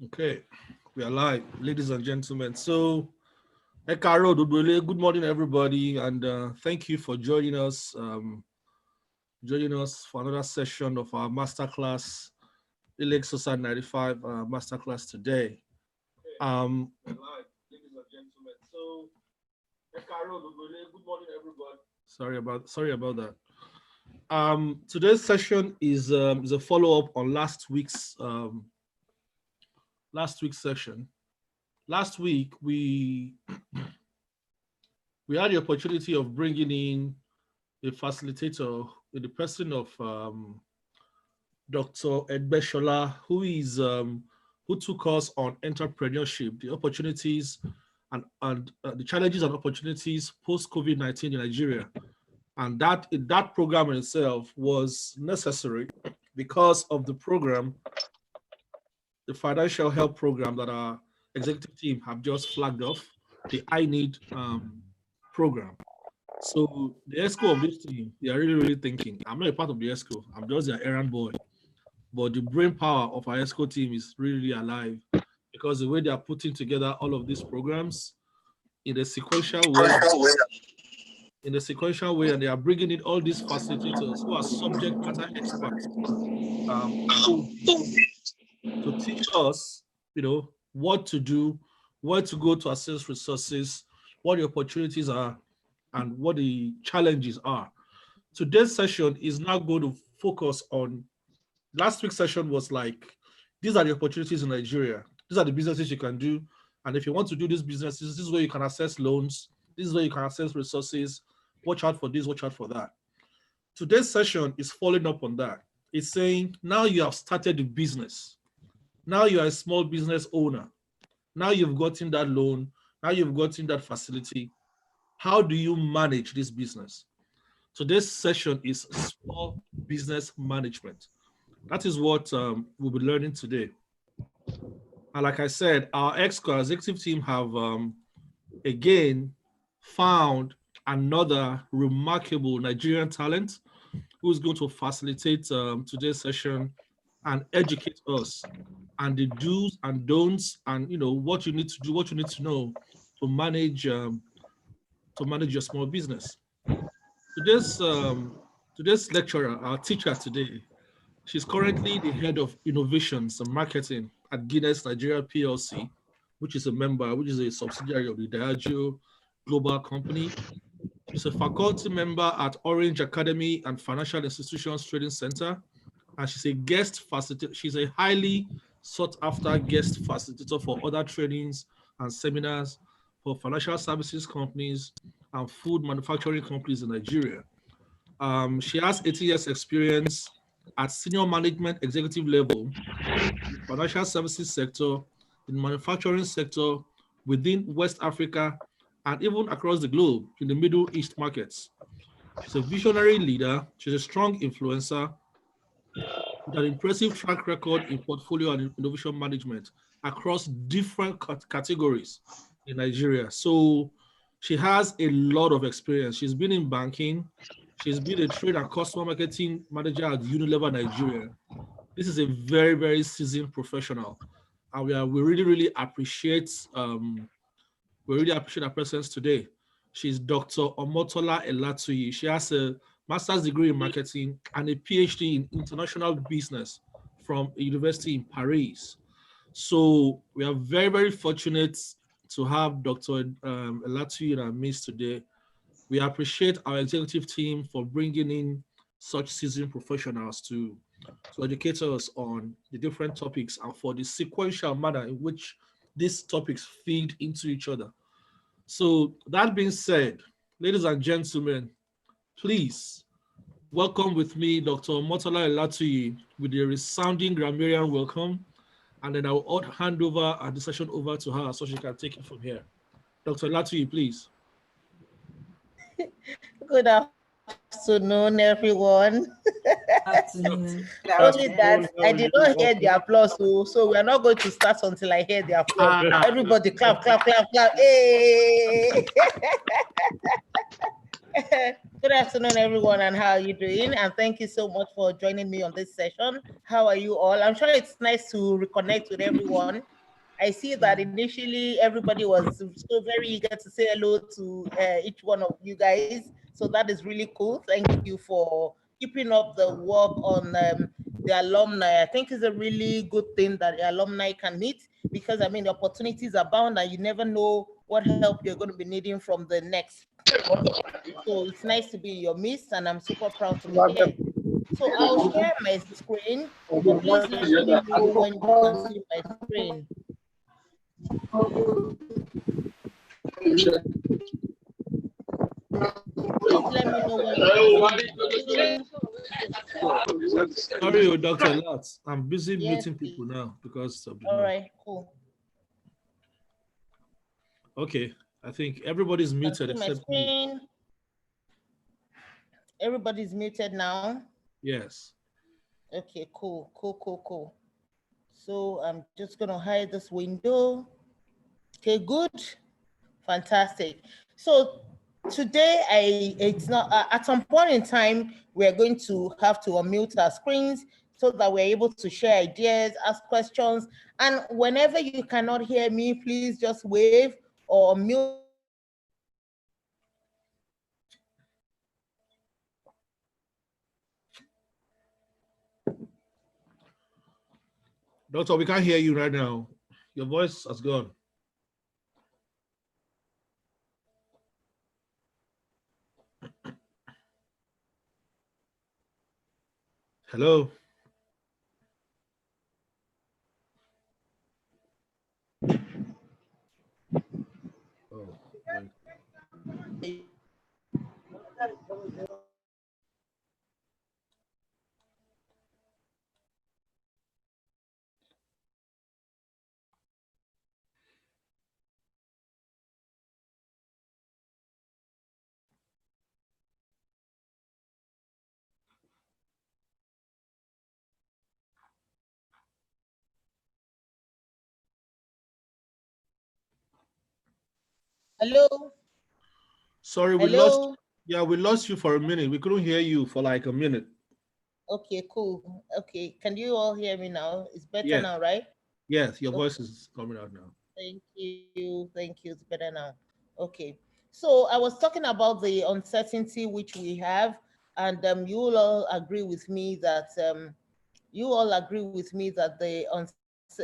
Okay, we are live, ladies and gentlemen. So, Ekaro Dudwele, good morning, everybody, and thank you for joining us for another session of our masterclass, Elix Society 95 masterclass today. Live, ladies and gentlemen. So, Ekaro Dudwele, good morning, everybody. Sorry about that. Today's session is a follow up on last week's session. Last week we had the opportunity of bringing in a facilitator in the person of Dr. Edbeshola, who took us on entrepreneurship, the opportunities and the challenges and opportunities post COVID-19 in Nigeria, and that program in itself was necessary because of the program, the financial help program that our executive team have just flagged off, the I Need program. So the ESCO of this team, they are really, really thinking. I'm not a part of the ESCO. I'm just their errand boy. But the brain power of our ESCO team is really, really alive because the way they are putting together all of these programs in a sequential way, and they are bringing in all these facilitators who are subject matter experts to teach us, what to do, where to go to access resources, what the opportunities are, and what the challenges are. Today's session is now going to focus on last week's session was like, these are the opportunities in Nigeria. These are the businesses you can do. And if you want to do these businesses, this is where you can access loans. This is where you can access resources. Watch out for this, watch out for that. Today's session is following up on that. It's saying, now you have started the business. Now you are a small business owner. Now you've gotten that loan. Now you've gotten that facility. How do you manage this business? So this session is small business management. That is what we'll be learning today. And like I said, our executive team have again found another remarkable Nigerian talent who's going to facilitate today's session and educate us and the do's and don'ts and what you need to do, what you need to know to manage your small business. Today's lecturer, our teacher today, she's currently the head of innovations and marketing at Guinness Nigeria PLC, which is a subsidiary of the Diageo Global Company. She's a faculty member at Orange Academy and Financial Institutions Trading Center, and she's a guest facilitator. She's a highly sought after guest facilitator for other trainings and seminars for financial services companies and food manufacturing companies in Nigeria. She has 18 years experience at senior management executive level in the financial services sector, in the manufacturing sector, within West Africa, and even across the globe in the Middle East markets. She's a visionary leader. She's a strong influencer with an impressive track record in portfolio and innovation management across different categories in Nigeria. So she has a lot of experience. She's been in banking. She's been a trade and customer marketing manager at Unilever Nigeria. This is a very, very seasoned professional, and we really appreciate her presence today. She's Dr. Omotola Elatuyi. She has a master's degree in marketing and a PhD in international business from a university in Paris. So we are very, very fortunate to have Dr. Elatuyi in our midst today. We appreciate our executive team for bringing in such seasoned professionals to educate us on the different topics and for the sequential manner in which these topics feed into each other. So that being said, ladies and gentlemen, please welcome with me Dr. Omotola Elatuyi with a resounding grammarian welcome, and then I'll hand over the session over to her so she can take it from here. Dr. Elatuyi, please. Good afternoon, everyone. Afternoon. Only that I did not hear the applause, so we are not going to start until I hear the applause. Everybody clap, clap, clap, clap. Hey! Good afternoon, everyone, and how are you doing? And thank you so much for joining me on this session. How are you all? I'm sure it's nice to reconnect with everyone. I see that initially everybody was so very eager to say hello to each one of you guys. So that is really cool. Thank you for keeping up the work on the alumni. I think it's a really good thing that the alumni can meet because I mean the opportunities abound and you never know what help you're going to be needing from the next. So it's nice to be in your midst, and I'm super proud to be here. So I'll share my screen. So please let me know when you can see my screen. Please let me know when you can see my screen. Sorry, Dr. Latz. I'm busy Yes, muting people please. now because of the All noise. right, cool. Okay, I think everybody's Can muted see my except me. screen. Everybody's muted now. Yes. Okay, cool. So I'm just gonna hide this window. Okay, good. Fantastic. So today, it's not at some point in time we're going to have to unmute our screens so that we're able to share ideas, ask questions, and whenever you cannot hear me, please just wave or mute. Doctor, we can't hear you right now. Your voice has gone. Hello. Oh, wait. Hello. Sorry, we lost. Hello. Yeah, we lost you for a minute. We couldn't hear you for like a minute. Okay, cool. Okay, can you all hear me now? It's better Yes, now, right? yes, your Okay. voice is coming out now. Thank you. Thank you. It's better now. Okay. So I was talking about the uncertainty which we have, and you will all agree with me that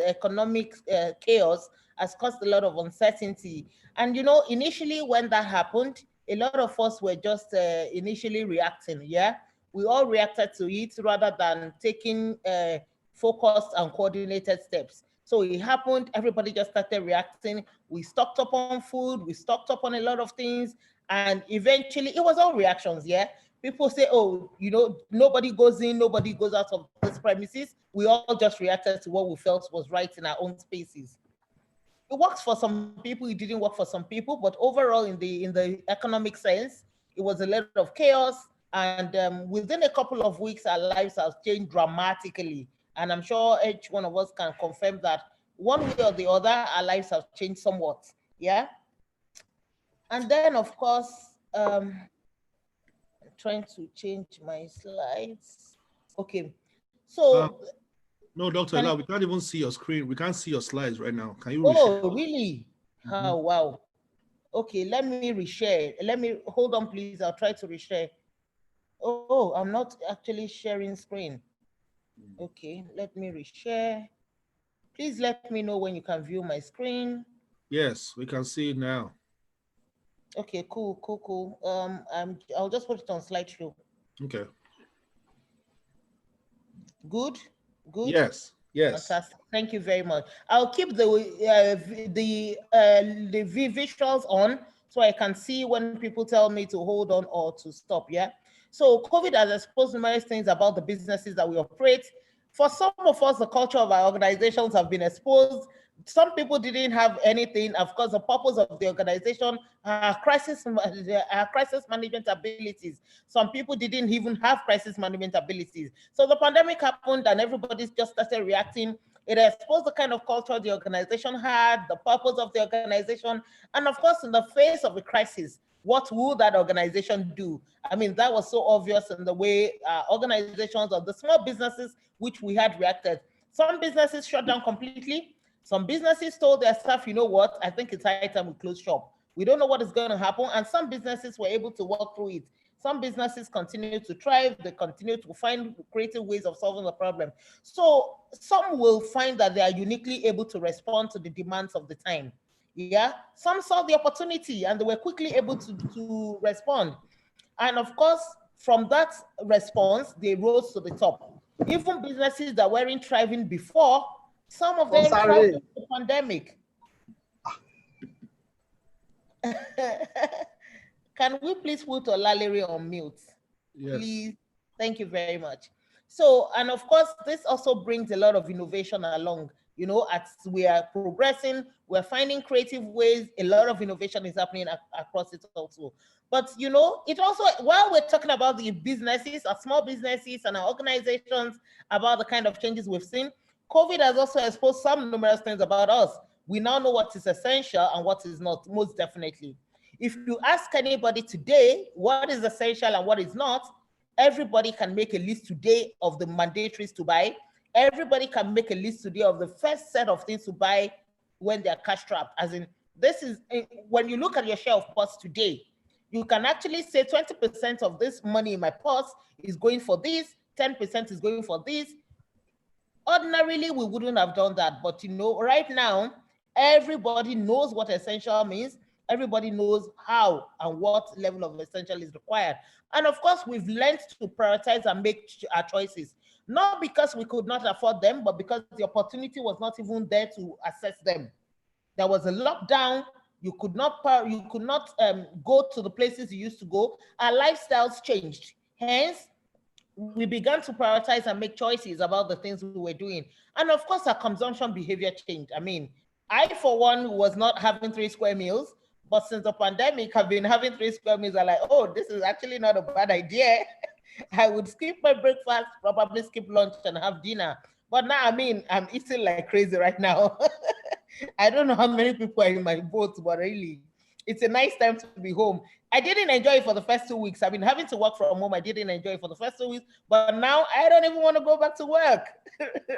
economic chaos has caused a lot of uncertainty. And initially when that happened, a lot of us were just initially reacting. Yeah, we all reacted to it rather than taking focused and coordinated steps. So it happened, everybody just started reacting. We stocked up on food, we stocked up on a lot of things, and eventually it was all reactions. Yeah, people say, oh, nobody goes in, nobody goes out of this premises. We all just reacted to what we felt was right in our own spaces. It works for some people, it didn't work for some people, but overall in the economic sense, it was a lot of chaos. And within a couple of weeks, our lives have changed dramatically. And I'm sure each one of us can confirm that one way or the other, our lives have changed somewhat. Yeah. And then, of course, I'm trying to change my slides. Okay. Um, So, no, Dr. can Ella, we can't even see your screen. We can't see your slides right now. Can you reshare? oh, really? Mhm. Oh, wow. Okay, let me reshare. Let me hold on, please. I'll try to reshare. Oh, I'm not actually sharing screen. Okay, let me reshare. Please let me know when you can view my screen. Yes, we can see it now. Okay, cool. I'll just put it on slideshow. Okay. Good, good. Yes, yes. Fantastic. Thank you very much. I'll keep the visuals on so I can see when people tell me to hold on or to stop. Yeah. So COVID has exposed numerous things about the businesses that we operate. For some of us, the culture of our organizations have been exposed. Some people didn't have anything. Of course, the purpose of the organization are crisis management abilities. Some people didn't even have crisis management abilities. So the pandemic happened and everybody just started reacting. It exposed the kind of culture the organization had, the purpose of the organization, and of course, in the face of a crisis, what would that organization do? I mean, that was so obvious in the way organizations or the small businesses which we had reacted. Some businesses shut down completely. Some businesses told their staff, you know what, I think it's high time we close shop. We don't know what is going to happen. And some businesses were able to work through it. Some businesses continue to thrive. They continue to find creative ways of solving the problem. So some will find that they are uniquely able to respond to the demands of the time. Yeah, some saw the opportunity and they were quickly able to respond. And of course, from that response, they rose to the top. Even businesses that weren't thriving before, some of them thrived in the pandemic. Can we please put Olalere on mute? Yes. Please. Thank you very much. So, and of course, this also brings a lot of innovation along. You know, as we are progressing, we're finding creative ways. A lot of innovation is happening across it also. But, you know, it also, while we're talking about the businesses, our small businesses and our organizations, about the kind of changes we've seen, COVID has also exposed some numerous things about us. We now know what is essential and what is not, most definitely. If you ask anybody today what is essential and what is not, everybody can make a list today of the mandatories to buy. Everybody can make a list today of the first set of things to buy when they're cash strapped. As in, this is, when you look at your share of purse today, you can actually say 20% of this money in my purse is going for this, 10% is going for this. Ordinarily, we wouldn't have done that. But you know, right now, everybody knows what essential means. Everybody knows how and what level of essential is required. And of course, we've learned to prioritize and make our choices, not because we could not afford them, but because the opportunity was not even there to assess them. There was a lockdown. You could not go to the places you used to go. Our lifestyles changed. Hence, we began to prioritize and make choices about the things we were doing. And of course, our consumption behavior changed. I mean, I, for one, was not having 3 square meals, but since the pandemic, I've been having 3 square meals. I'm like, oh, this is actually not a bad idea. I would skip my breakfast, probably skip lunch and have dinner. But now, I mean, I'm eating like crazy right now. I don't know how many people are in my boat, but really, it's a nice time to be home. I didn't enjoy it for the first 2 weeks. I've been having to work from home. I didn't enjoy it for the first 2 weeks, but now I don't even want to go back to work.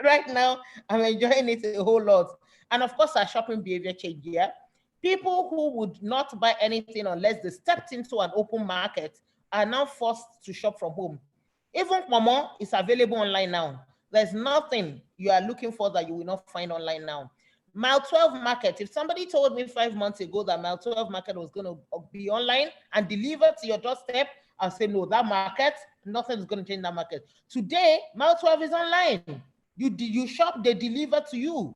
Right now, I'm enjoying it a whole lot. And of course, our shopping behavior changed. Yeah, people who would not buy anything unless they stepped into an open market are now forced to shop from home. Even Momo is available online now. There's nothing you are looking for that you will not find online now. Mile 12 market, if somebody told me 5 months ago that Mile 12 market was going to be online and delivered to your doorstep, I'll say, no, that market, nothing's going to change that market. Today, Mile 12 is online. You shop, they deliver to you.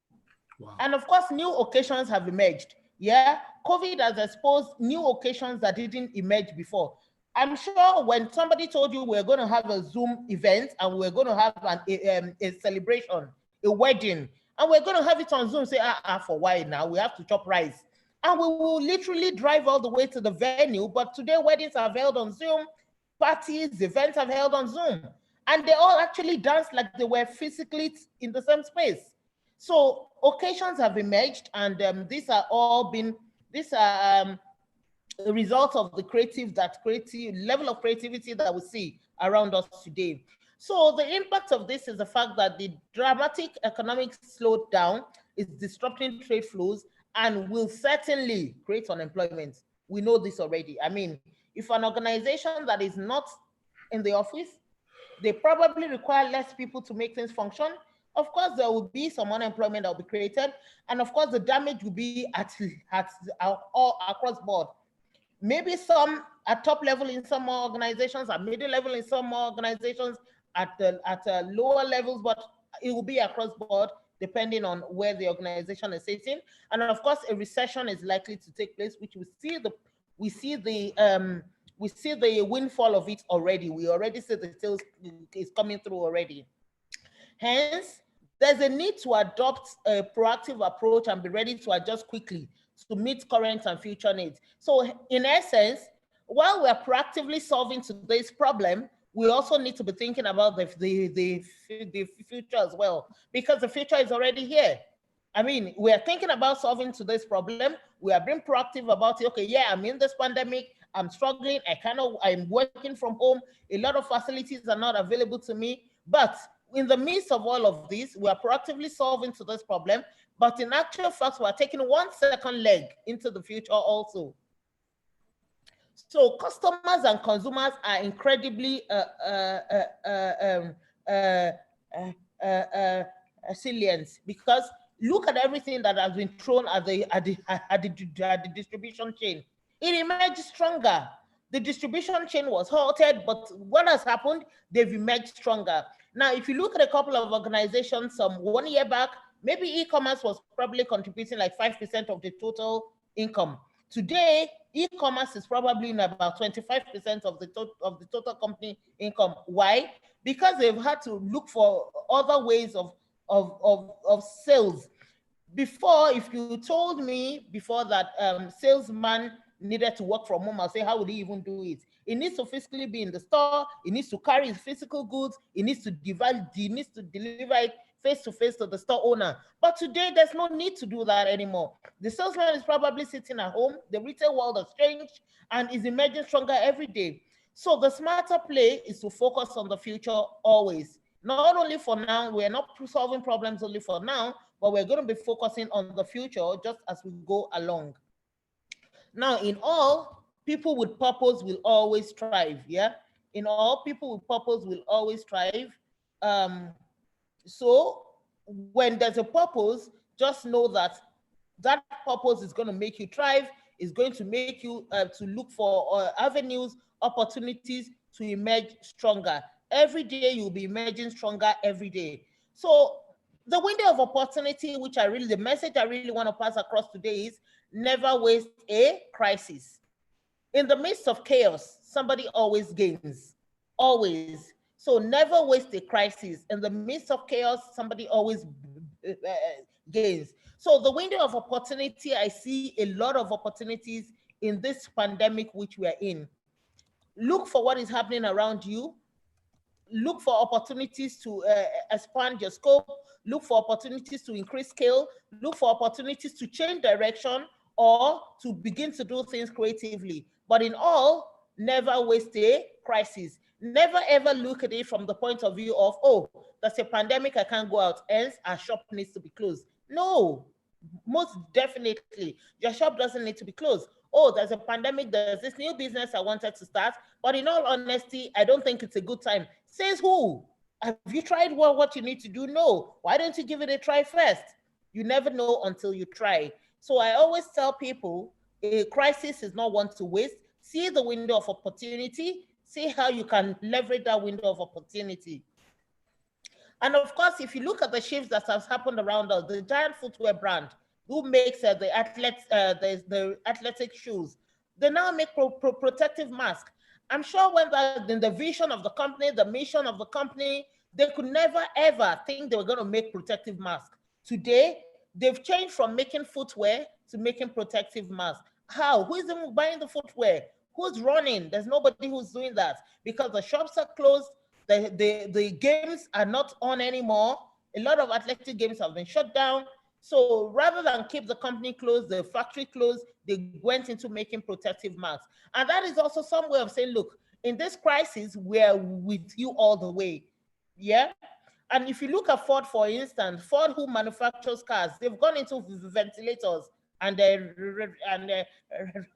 Wow. And of course, new occasions have emerged. Yeah, COVID has exposed new occasions that didn't emerge before. I'm sure when somebody told you we're going to have a Zoom event and we're going to have a celebration, a wedding, and we're going to have it on Zoom, say, for why now? We have to chop rice. And we will literally drive all the way to the venue. But today, weddings are held on Zoom, parties, events are held on Zoom. And they all actually dance like they were physically in the same space. So occasions have emerged, and these are a result of the creative level of creativity that we see around us today. So the impact of this is the fact that the dramatic economic slowdown is disrupting trade flows and will certainly create unemployment. We know this already. I mean, if an organization that is not in the office, they probably require less people to make things function. Of course, there will be some unemployment that will be created. And of course, the damage will be all across board. Maybe some at top level in some more organizations, at middle level in some more organizations, at lower levels, but it will be across board depending on where the organization is sitting. And of course, a recession is likely to take place, which we see the windfall of it already. We already see the sales is coming through already. Hence, there's a need to adopt a proactive approach and be ready to adjust quickly to meet current and future needs. So in essence, while we're proactively solving today's problem, we also need to be thinking about the future as well, because the future is already here. I mean, we are thinking about solving today's problem. We are being proactive about it. Okay, yeah, I'm in this pandemic. I'm struggling. I'm working from home. A lot of facilities are not available to me. But in the midst of all of this, we are proactively solving today's problem. But in actual fact, we are taking one second leg into the future also. So customers and consumers are incredibly uh, uh, uh, resilient, because look at everything that has been thrown at the distribution chain. It emerged stronger. The distribution chain was halted, but what has happened? They've emerged stronger. Now, if you look at a couple of organizations, some 1 year back, maybe e-commerce was probably contributing like 5% of the total income. Today, e-commerce is probably in about 25% of the total company income. Why? Because they've had to look for other ways of sales. Before, if you told me before that salesman needed to work from home, I'll say, how would he even do it? He needs to physically be in the store. He needs to carry his physical goods. He needs to deliver it face to face to the store owner. But today, there's no need to do that anymore. The salesman is probably sitting at home. The retail world has changed and is emerging stronger every day. So the smarter play is to focus on the future always. Not only for now, we're not solving problems only for now, but we're going to be focusing on the future just as we go along. Now, in all, people with purpose will always thrive. Yeah. In all, people with purpose will always thrive. Um, so when there's a purpose, just know that that purpose is going to make you thrive, is going to make you to look for avenues, opportunities to emerge stronger. Every day you'll be emerging stronger every day. So the window of opportunity, the message I really want to pass across today is never waste a crisis. In the midst of chaos, somebody always gains. Always. So never waste a crisis. In the midst of chaos, somebody always gains. So the window of opportunity, I see a lot of opportunities in this pandemic which we are in. Look for what is happening around you. Look for opportunities to expand your scope. Look for opportunities to increase scale. Look for opportunities to change direction or to begin to do things creatively. But in all, never waste a crisis. Never ever look at it from the point of view of, oh, that's a pandemic, I can't go out, else our shop needs to be closed. No, most definitely, your shop doesn't need to be closed. Oh, there's a pandemic, there's this new business I wanted to start, but in all honesty, I don't think it's a good time. Says who? Have you tried what you need to do? No. Why don't you give it a try first? You never know until you try. So I always tell people, a crisis is not one to waste. See the window of opportunity. See how you can leverage that window of opportunity. And of course, if you look at the shifts that has happened around us, the giant footwear brand who makes the athletic shoes, they now make protective masks. I'm sure when in the vision of the company, the mission of the company, they could never ever think they were going to make protective masks. Today, they've changed from making footwear to making protective masks. How? Who is buying the footwear? Who's running? There's nobody who's doing that because the shops are closed. The games are not on anymore. A lot of athletic games have been shut down. So rather than keep the company closed, the factory closed, they went into making protective masks. And that is also some way of saying, look, in this crisis, we're with you all the way. Yeah. And if you look at Ford, for instance, Ford, who manufactures cars, they've gone into ventilators and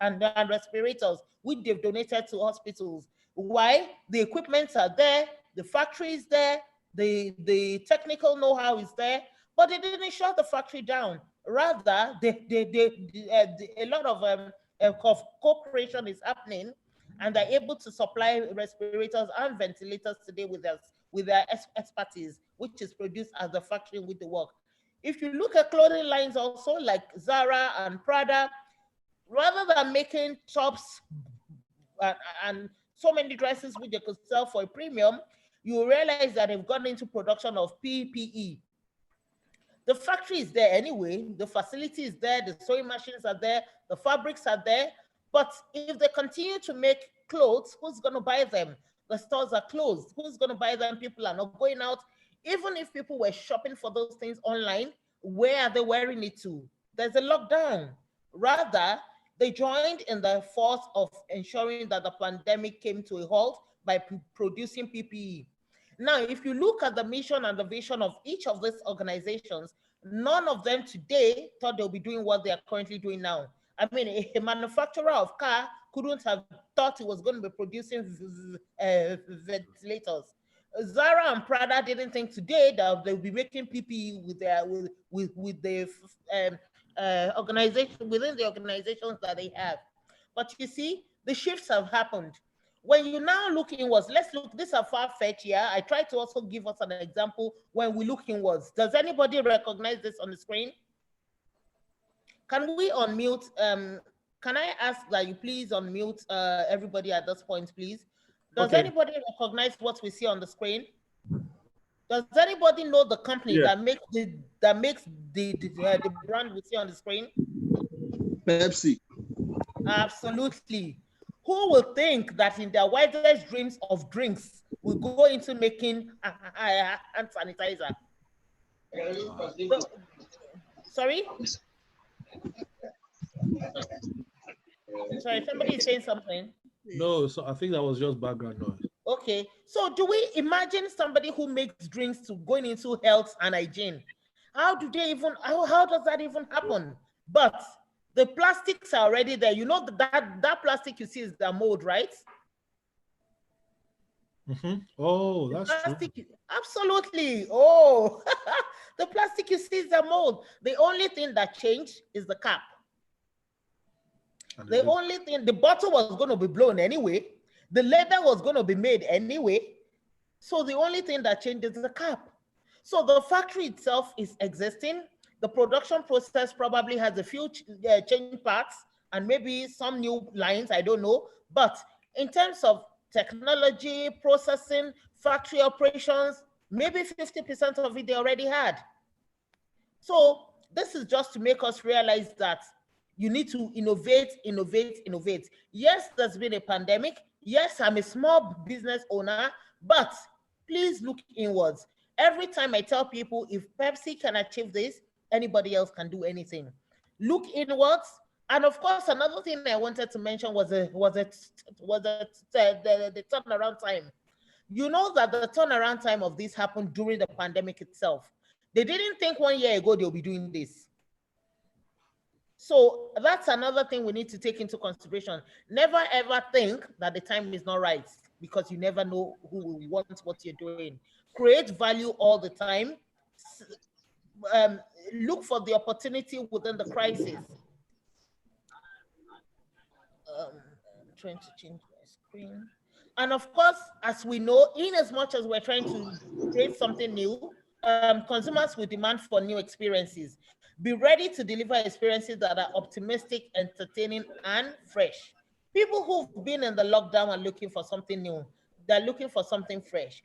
and respirators, which they've donated to hospitals. Why? The equipment are there, the factory is there, the technical know-how is there, but they didn't shut the factory down. Rather, a lot of cooperation is happening, and they're able to supply respirators and ventilators today with their expertise, which is produced at the factory with the work. If you look at clothing lines also, like Zara and Prada, rather than making tops and so many dresses which they could sell for a premium, you realize that they've gone into production of PPE. The factory is there anyway, the facility is there, the sewing machines are there, the fabrics are there. But if they continue to make clothes, who's going to buy them? The stores are closed. Who's going to buy them? People are not going out. Even if people were shopping for those things online, where are they wearing it to? There's a lockdown. Rather, they joined in the force of ensuring that the pandemic came to a halt by producing PPE. Now, if you look at the mission and the vision of each of these organizations, none of them today thought they'll be doing what they are currently doing now. I mean, a manufacturer of car couldn't have thought it was going to be producing ventilators. Zara and Prada didn't think today that they'll be making PPE with their with the organization within the organizations that they have. But you see, the shifts have happened. When you now look inwards, let's look, these are far-fetched here. I try to also give us an example when we look inwards. Does anybody recognize this on the screen? Can we unmute? Can I ask that you please unmute everybody at this point, please? Does Okay. anybody recognize what we see on the screen? Does anybody know the company that makes the brand we see on the screen? Pepsi. Absolutely. Who will think that in their wildest dreams of drinks will go into making hand sanitizer? Sorry? Sorry, somebody is saying something. No, so I think that was just background noise. Okay, so do we imagine somebody who makes drinks to going into health and hygiene? How do they even, how does that even happen? But the plastics are already there. You know that plastic you see is the mold, right? Oh, that's plastic, true. absolutely. Oh, the plastic you see is the mold. The only thing that changed is the cap. The only thing, the bottle was going to be blown anyway. The leather was going to be made anyway. So the only thing that changed is the cap. So the factory itself is existing. The production process probably has a few change parts and maybe some new lines, I don't know. But in terms of technology, processing, factory operations, maybe 50% of it they already had. So this is just to make us realize that you need to innovate, innovate, innovate. Yes, there's been a pandemic. Yes, I'm a small business owner, but please look inwards. Every time I tell people if Pepsi can achieve this, anybody else can do anything. Look inwards. And of course, another thing I wanted to mention was the turnaround time. You know that the turnaround time of this happened during the pandemic itself. They didn't think 1 year ago they'll be doing this. So that's another thing we need to take into consideration. Never ever think that the time is not right because you never know who will want what you're doing. Create value all the time. Look for the opportunity within the crisis. I'm trying to change my screen. And of course, as we know, in as much as we're trying to create something new, consumers will demand for new experiences. Be ready to deliver experiences that are optimistic, entertaining, and fresh. People who've been in the lockdown are looking for something new. They're looking for something fresh.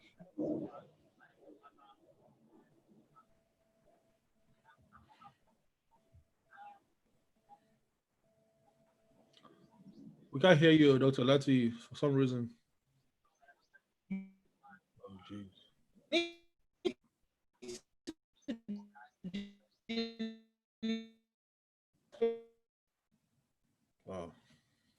We can't hear you, Dr. Elatuyi, for some reason. Oh, jeez. Wow.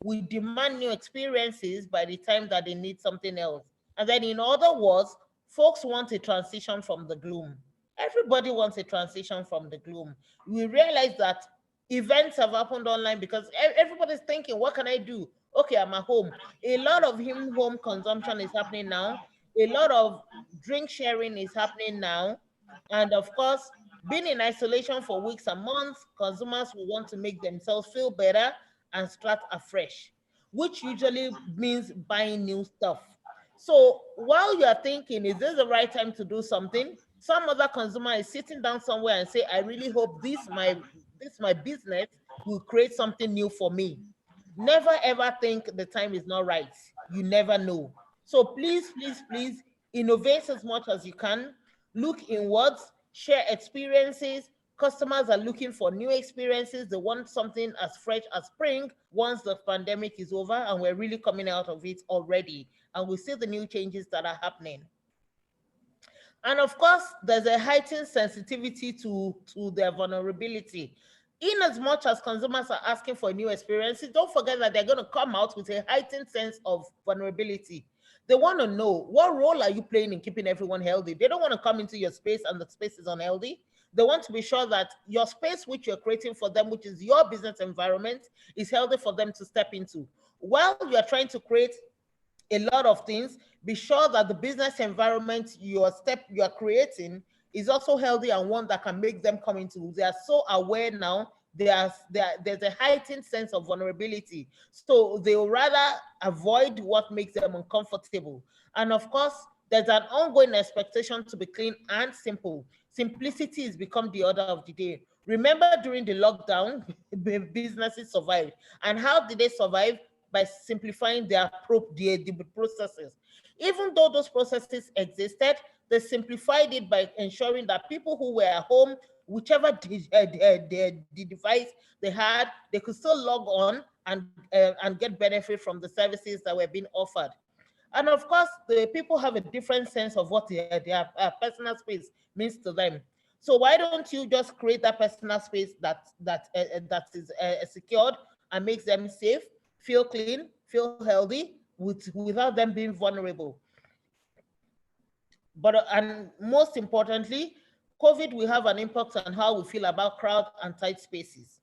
We demand new experiences by the time that they need something else. And then, in other words, folks want a transition from the gloom. Everybody wants a transition from the gloom. We realize that events have happened online because everybody's thinking, what can I do? Okay, I'm at home. A lot of home consumption is happening now. A lot of drink sharing is happening now. And of course, being in isolation for weeks and months, consumers will want to make themselves feel better and start afresh, which usually means buying new stuff. So while you are thinking, is this the right time to do something? Some other consumer is sitting down somewhere and say, I really hope this my business will create something new for me. Never ever think the time is not right. You never know. So please, please, please innovate as much as you can. Look inwards, share experiences, Customers are looking for new experiences. They want something as fresh as spring once the pandemic is over and we're really coming out of it already. And we see the new changes that are happening. And of course, there's a heightened sensitivity to their vulnerability. In as much as consumers are asking for new experiences, don't forget that they're going to come out with a heightened sense of vulnerability. They want to know, what role are you playing in keeping everyone healthy? They don't want to come into your space and the space is unhealthy. They want to be sure that your space, which you're creating for them, which is your business environment, is healthy for them to step into. While you are trying to create a lot of things, be sure that the business environment you are creating is also healthy and one that can make them come into. They are so aware now. There's a heightened sense of vulnerability. So they will rather avoid what makes them uncomfortable. And of course, there's an ongoing expectation to be clean and simple. Simplicity has become the order of the day. Remember during the lockdown, businesses survived. And how did they survive? By simplifying the processes. Even though those processes existed, they simplified it by ensuring that people who were at home, whichever the device they had, they could still log on and get benefit from the services that were being offered. And of course, the people have a different sense of what their personal space means to them. So why don't you just create that personal space that is secured and makes them safe, feel clean, feel healthy, without them being vulnerable. But and most importantly, COVID will have an impact on how we feel about crowd and tight spaces.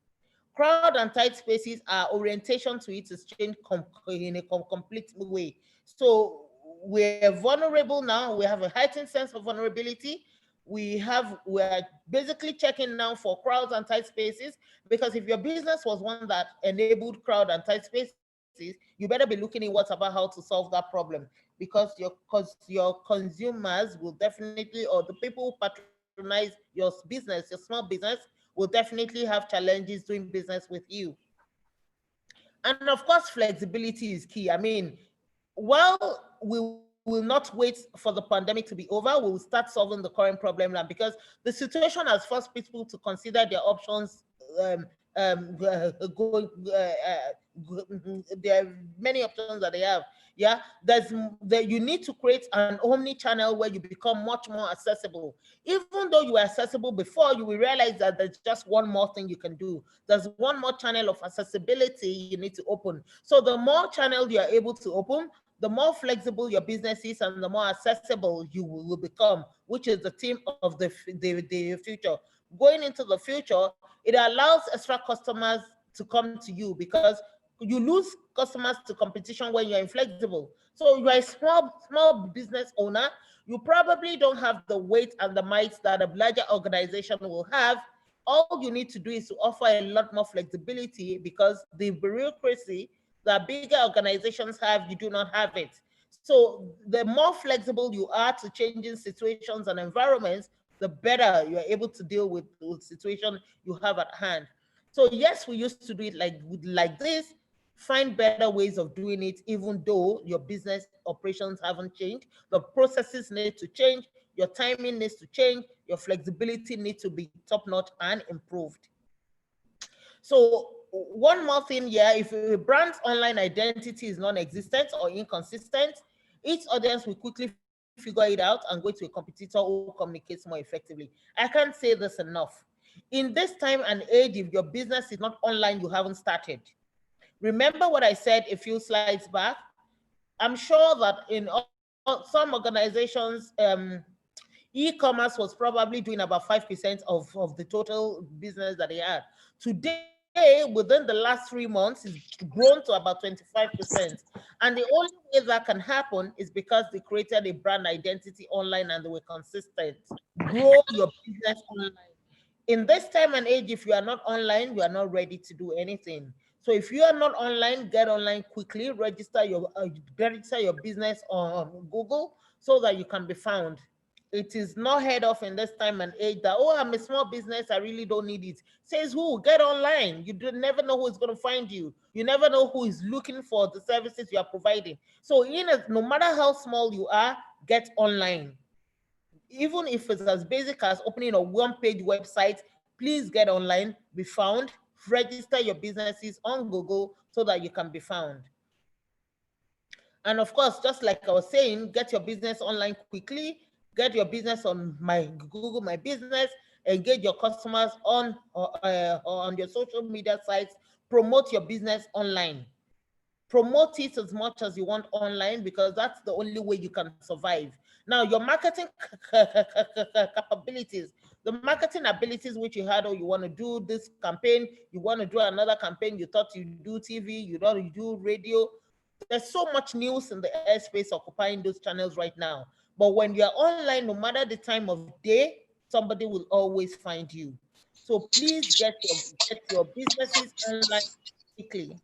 Crowd and tight spaces, our orientation to it is changed in a complete way. So we're vulnerable now. We have a heightened sense of vulnerability. We're basically checking now for crowds and tight spaces, because if your business was one that enabled crowd and tight spaces, you better be looking at what's about how to solve that problem, because your consumers will definitely, or the people who patronize your business, your small business, will definitely have challenges doing business with you. And of course, flexibility is key. I mean, while we will not wait for the pandemic to be over, we will start solving the current problem now, because the situation has forced people to consider their options. Going, there are many options that they have. Yeah, you need to create an omni channel where you become much more accessible. Even though you were accessible before, you will realize that there's just one more thing you can do. There's one more channel of accessibility you need to open. So the more channel you are able to open, the more flexible your business is and the more accessible you will become, which is the theme of the future. Going into the future, it allows extra customers to come to you, because you lose customers to competition when you're inflexible. So you're a small business owner. You probably don't have the weight and the might that a larger organization will have. All you need to do is to offer a lot more flexibility, because the bureaucracy that bigger organizations have, you do not have it. So the more flexible you are to changing situations and environments, the better you are able to deal with the situation you have at hand. So yes, we used to do it like this. Find better ways of doing it, even though your business operations haven't changed. The processes need to change, your timing needs to change, your flexibility needs to be top-notch and improved. So one more thing here, if a brand's online identity is non-existent or inconsistent, each audience will quickly figure it out and go to a competitor who communicates more effectively. I can't say this enough. In this time and age, if your business is not online, you haven't started. Remember what I said a few slides back? I'm sure that in some organizations, e-commerce was probably doing about 5% of the total business that they had. Today, within the last 3 months, it's grown to about 25%. And the only way that can happen is because they created a brand identity online and they were consistent. Grow your business online. In this time and age, if you are not online, you are not ready to do anything. So if you are not online, get online quickly, register your business on Google so that you can be found. It is not heard of in this time and age that, oh, I'm a small business, I really don't need it. Says who? Get online. You do never know who is going to find you. You never know who is looking for the services you are providing. So no matter how small you are, get online. Even if it's as basic as opening a one-page website, Please get online, be found, register your businesses on Google so that you can be found. And of course, just like I was saying, get your business online quickly, get your business on my Google My Business, engage your customers on your social media sites, promote your business online. Promote it as much as you want online, because that's the only way you can survive. Now, your marketing capabilities, the marketing abilities which you had, or you want to do this campaign, you want to do another campaign, you thought you do TV, you don't, you do radio. There's so much news in the airspace occupying those channels right now. But when you're online, no matter the time of day, somebody will always find you. So please get your businesses online quickly.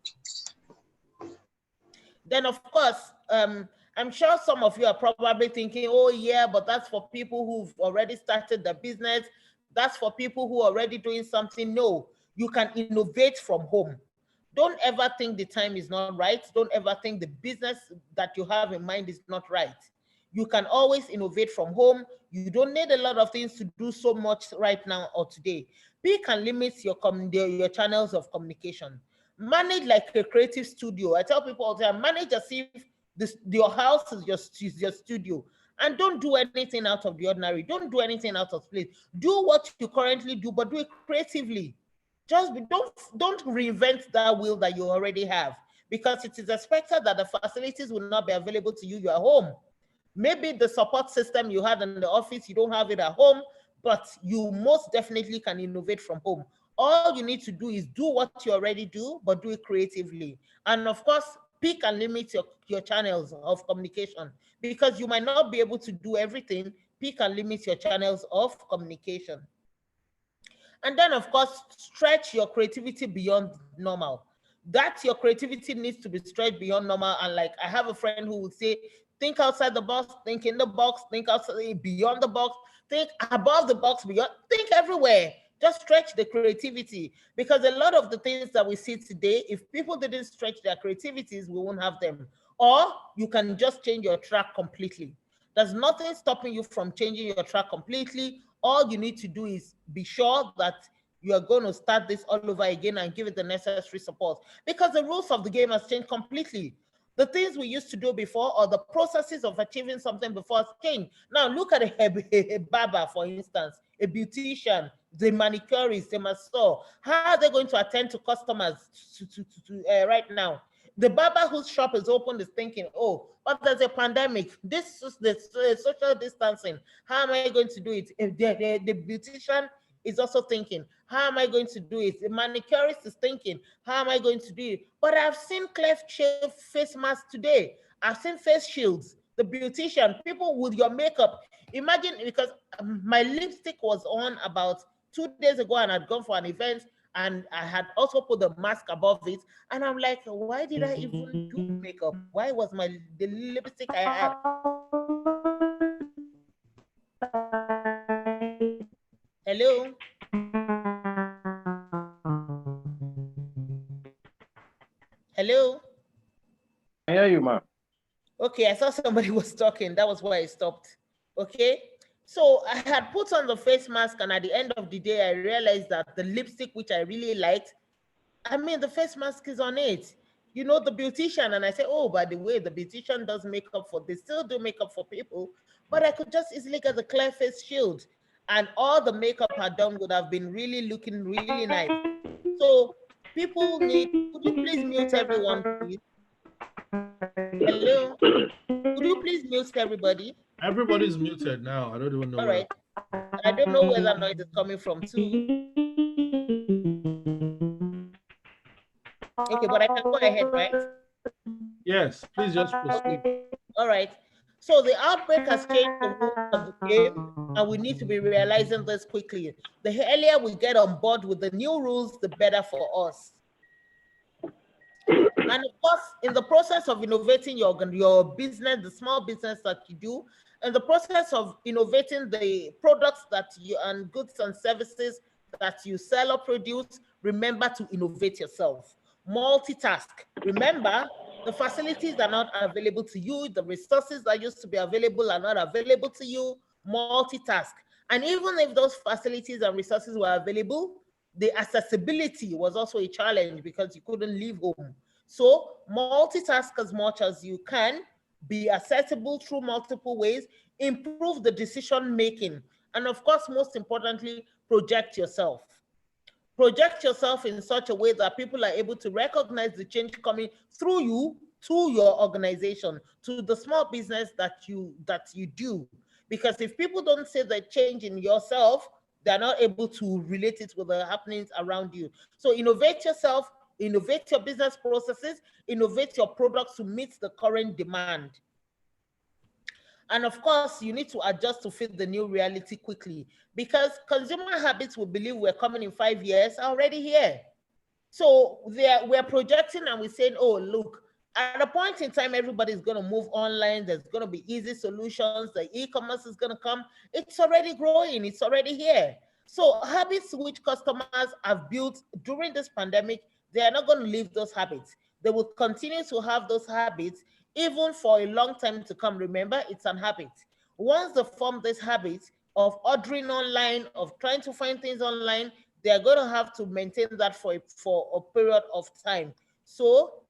Then, of course, I'm sure some of you are probably thinking, oh, yeah, but that's for people who've already started the business. That's for people who are already doing something. No, you can innovate from home. Don't ever think the time is not right. Don't ever think the business that you have in mind is not right. You can always innovate from home. You don't need a lot of things to do so much right now or today. Pick and limit your channels of communication. Manage like a creative studio. I tell people all the time, manage as if your house is your studio. And don't do anything out of the ordinary. Don't do anything out of place. Do what you currently do, but do it creatively. Don't reinvent that wheel that you already have, because it is expected that the facilities will not be available to you. You are home. Maybe the support system you had in the office, you don't have it at home, but you most definitely can innovate from home. All you need to do is do what you already do, but do it creatively. And of course, pick and limit your channels of communication, because you might not be able to do everything. Pick and limit your channels of communication. And then, of course, stretch your creativity beyond normal. That your creativity needs to be stretched beyond normal. And like, I have a friend who would say, think outside the box, think in the box, think outside, beyond the box, think above the box, beyond, think everywhere. Just stretch the creativity, because a lot of the things that we see today, if people didn't stretch their creativities, we won't have them. Or you can just change your track completely. There's nothing stopping you from changing your track completely. All you need to do is be sure that you are going to start this all over again and give it the necessary support, because the rules of the game has changed completely. The things we used to do before, or the processes of achieving something before, has changed. Now look at a barber, for instance, a beautician, the manicurist, the masseur. How are they going to attend to customers right now? The barber whose shop is open is thinking, oh, but there's a pandemic. This is the social distancing. How am I going to do it? If the beautician is also thinking, how am I going to do it? The manicurist is thinking, how am I going to do it? But I've seen cleft shave face masks today. I've seen face shields. The beautician, people with your makeup. Imagine, because my lipstick was on about 2 days ago, and I'd gone for an event, and I had also put the mask above it. And I'm like, why did I even do makeup? Why was the lipstick I had? Hello? Hello? I hear you, ma'am. Okay, I saw somebody was talking. That was why I stopped. Okay. So I had put on the face mask, and at the end of the day, I realized that the lipstick, which I really liked, I mean, the face mask is on it. You know, the beautician, and I say, oh, by the way, the beautician does makeup they still do makeup for people, but I could just easily get the clear face shield, and all the makeup had done would have been really looking really nice. So people need, could you please mute everyone, please? Hello? Could you please mute everybody? Everybody's muted now. I don't even know All where. right. I don't know where that noise is coming from too. Okay, but I can go ahead, right? Yes, please just proceed. All right. So the outbreak has changed the rules of the game, and we need to be realizing this quickly. The earlier we get on board with the new rules, the better for us. And of course, in the process of innovating your business, the small business that you do, in the process of innovating the products that you and goods and services that you sell or produce, remember to innovate yourself. Multitask. Remember, the facilities are not available to you. The resources that used to be available are not available to you. Multitask. And even if those facilities and resources were available, the accessibility was also a challenge because you couldn't leave home. So multitask as much as you can, be accessible through multiple ways, improve the decision making, and of course, most importantly, project yourself. Project yourself in such a way that people are able to recognize the change coming through you to your organization, to the small business that you do. Because if people don't see the change in yourself, they're not able to relate it with the happenings around you. So innovate yourself, innovate your business processes, innovate your products to meet the current demand. And of course, you need to adjust to fit the new reality quickly because consumer habits we believe we're coming in 5 years are already here. So we're projecting and we're saying, oh, look, at a point in time, everybody's going to move online. There's going to be easy solutions. The e-commerce is going to come. It's already growing. It's already here. So habits which customers have built during this pandemic, they are not going to leave those habits. They will continue to have those habits even for a long time to come. Remember, it's an habit. Once they form this habit of ordering online, of trying to find things online, they're going to have to maintain that for a period of time. So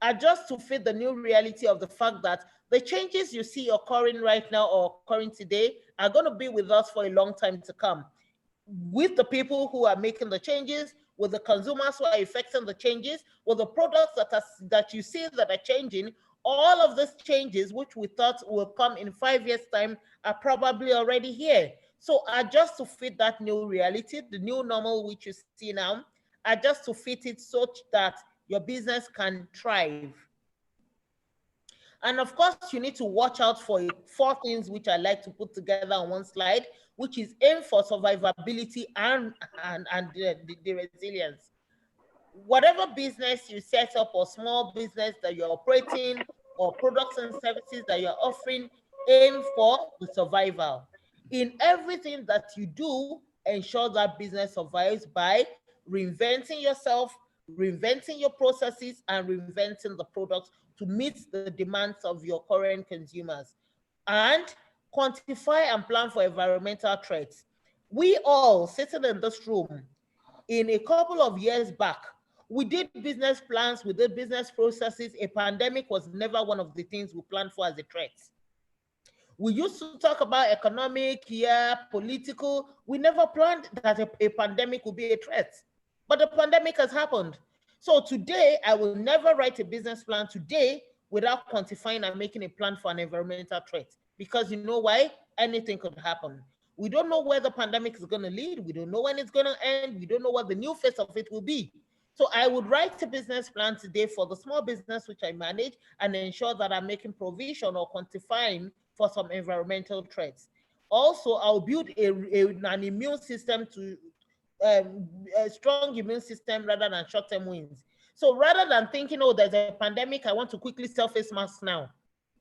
adjust to fit the new reality of the fact that the changes you see occurring right now or occurring today are going to be with us for a long time to come, with the people who are making the changes, with the consumers who are effecting the changes, with the products that you see that are changing. All of these changes, which we thought will come in 5 years' time, are probably already here. So adjust to fit that new reality, the new normal which you see now, adjust to fit it such that your business can thrive. And of course, you need to watch out for 4 things which I like to put together on one slide, which is aim for survivability and the resilience. Whatever business you set up or small business that you're operating or products and services that you're offering, aim for the survival. In everything that you do, ensure that business survives by reinventing yourself, reinventing your processes, and reinventing the products to meet the demands of your current consumers. And quantify and plan for environmental threats. We all sitting in this room, in a couple of years back, we did business plans, we did business processes. A pandemic was never one of the things we planned for as a threat. We used to talk about economic, yeah, political. We never planned that a pandemic would be a threat. But the pandemic has happened. So today, I will never write a business plan today without quantifying and making a plan for an environmental threat. Because you know why? Anything could happen. We don't know where the pandemic is going to lead. We don't know when it's going to end. We don't know what the new face of it will be. So I would write a business plan today for the small business which I manage and ensure that I'm making provision or quantifying for some environmental threats. Also, I'll build an immune system to a strong immune system rather than short-term wins. So rather than thinking, oh, there's a pandemic, I want to quickly sell face masks now.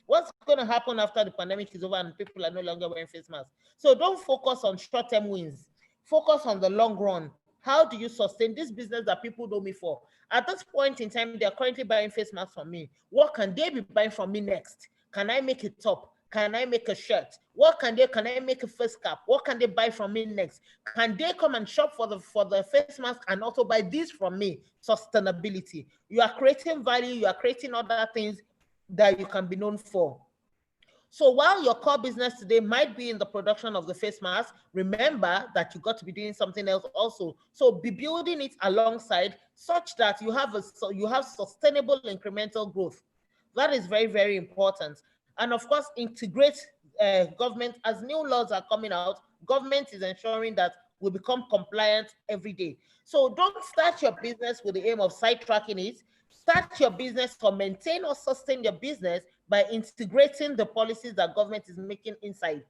What's going to happen after the pandemic is over and people are no longer wearing face masks? So don't focus on short-term wins. Focus on the long run. How do you sustain this business that people know me for? At this point in time, they're currently buying face masks from me. What can they be buying from me next? Can I make a top? Can I make a shirt? Can I make a face cap? What can they buy from me next? Can they come and shop for the face mask and also buy this from me? Sustainability. You are creating value, you are creating other things that you can be known for. So while your core business today might be in the production of the face mask, remember that you got to be doing something else also. So be building it alongside such that you have sustainable incremental growth. That is very, very important. And of course, integrate government. As new laws are coming out, government is ensuring that we become compliant every day. So don't start your business with the aim of sidetracking it. Start your business or maintain or sustain your business by integrating the policies that government is making inside.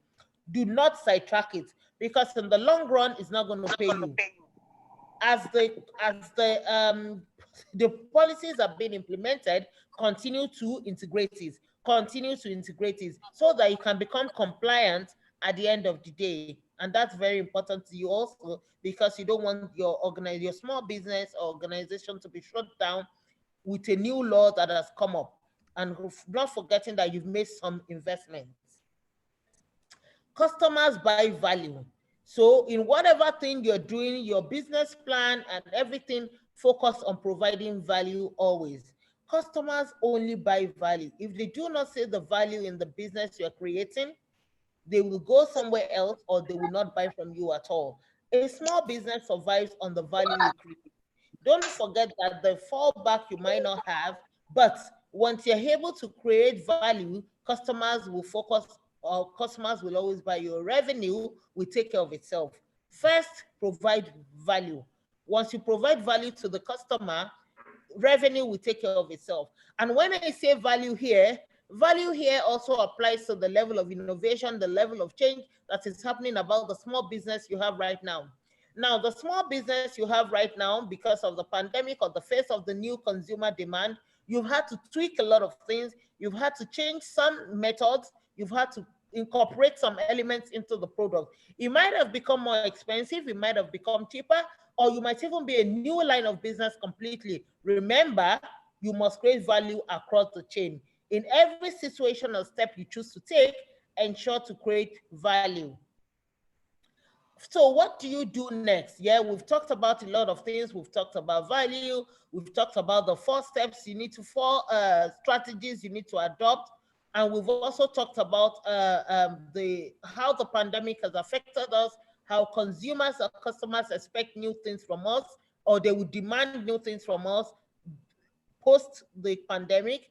Do not sidetrack it because in the long run, it's not going to pay you. As the policies are being implemented, continue to integrate it so that you can become compliant at the end of the day. And that's very important to you also because you don't want your small business or organization to be shut down with a new law that has come up, and not forgetting that you've made some investments. Customers buy value. So in whatever thing you're doing, your business plan and everything, focus on providing value always. Customers only buy value. If they do not see the value in the business you're creating, they will go somewhere else or they will not buy from you at all. A small business survives on the value you create. Don't forget that the fallback you might not have, but once you're able to create value, customers will focus, or customers will always buy. Your revenue will take care of itself. First, provide value. Once you provide value to the customer, revenue will take care of itself. And when I say value here also applies to the level of innovation, the level of change that is happening about the small business you have right now. Now, the small business you have right now, because of the pandemic or the face of the new consumer demand, you've had to tweak a lot of things. You've had to change some methods. You've had to incorporate some elements into the product. It might have become more expensive. It might have become cheaper, or you might even be a new line of business completely. Remember, you must create value across the chain. In every situation or step you choose to take, ensure to create value. So what do you do next? Yeah, we've talked about a lot of things. We've talked about value. We've talked about the 4 steps you need to, 4 strategies you need to adopt. And we've also talked about how the pandemic has affected us, how consumers or customers expect new things from us, or they would demand new things from us post the pandemic,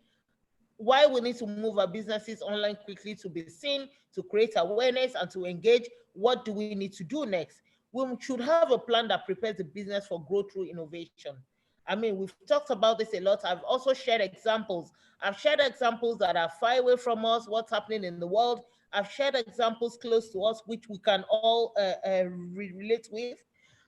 why we need to move our businesses online quickly to be seen, to create awareness and to engage. What do we need to do next? We should have a plan that prepares the business for growth through innovation. I mean, we've talked about this a lot. I've also shared examples. I've shared examples that are far away from us, what's happening in the world. I've shared examples close to us, which we can all relate with.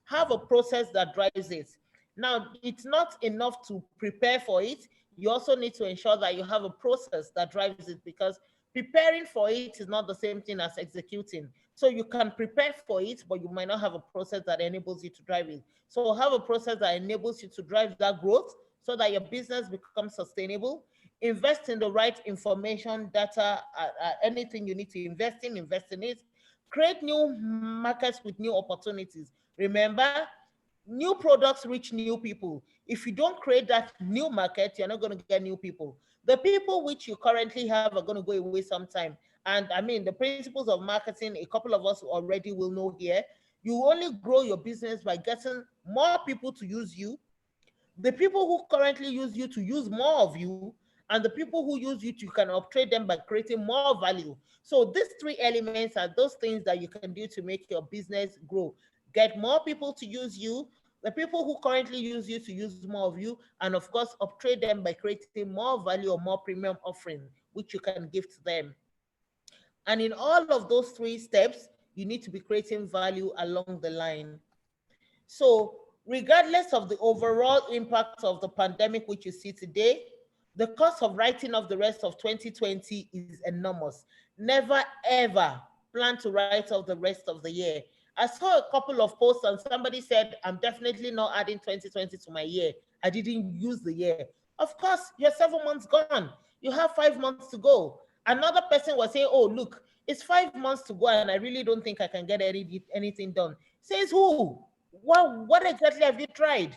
Have a process that drives it. Now, it's not enough to prepare for it. You also need to ensure that you have a process that drives it, because preparing for it is not the same thing as executing. So you can prepare for it, but you might not have a process that enables you to drive it. So have a process that enables you to drive that growth so that your business becomes sustainable. Invest in the right information, data, anything you need to invest in it. Create new markets with new opportunities. Remember, new products reach new people. If you don't create that new market, you're not going to get new people. The people which you currently have are going to go away sometime. And I mean, the principles of marketing, a couple of us already will know here. You only grow your business by getting more people to use you, the people who currently use you to use more of you, and the people who use you, you can upgrade them by creating more value. So these 3 elements are those things that you can do to make your business grow. Get more people to use you, the people who currently use you to use more of you, and of course, upgrade them by creating more value or more premium offering, which you can give to them. And in all of those 3 steps, you need to be creating value along the line. So regardless of the overall impact of the pandemic, which you see today, the cost of writing off the rest of 2020 is enormous. Never, ever plan to write off the rest of the year. I saw a couple of posts and somebody said, I'm definitely not adding 2020 to my year. I didn't use the year. Of course, you're 7 months gone. You have 5 months to go. Another person was saying, oh, look, it's 5 months to go and I really don't think I can get anything done. Says who? What exactly have you tried?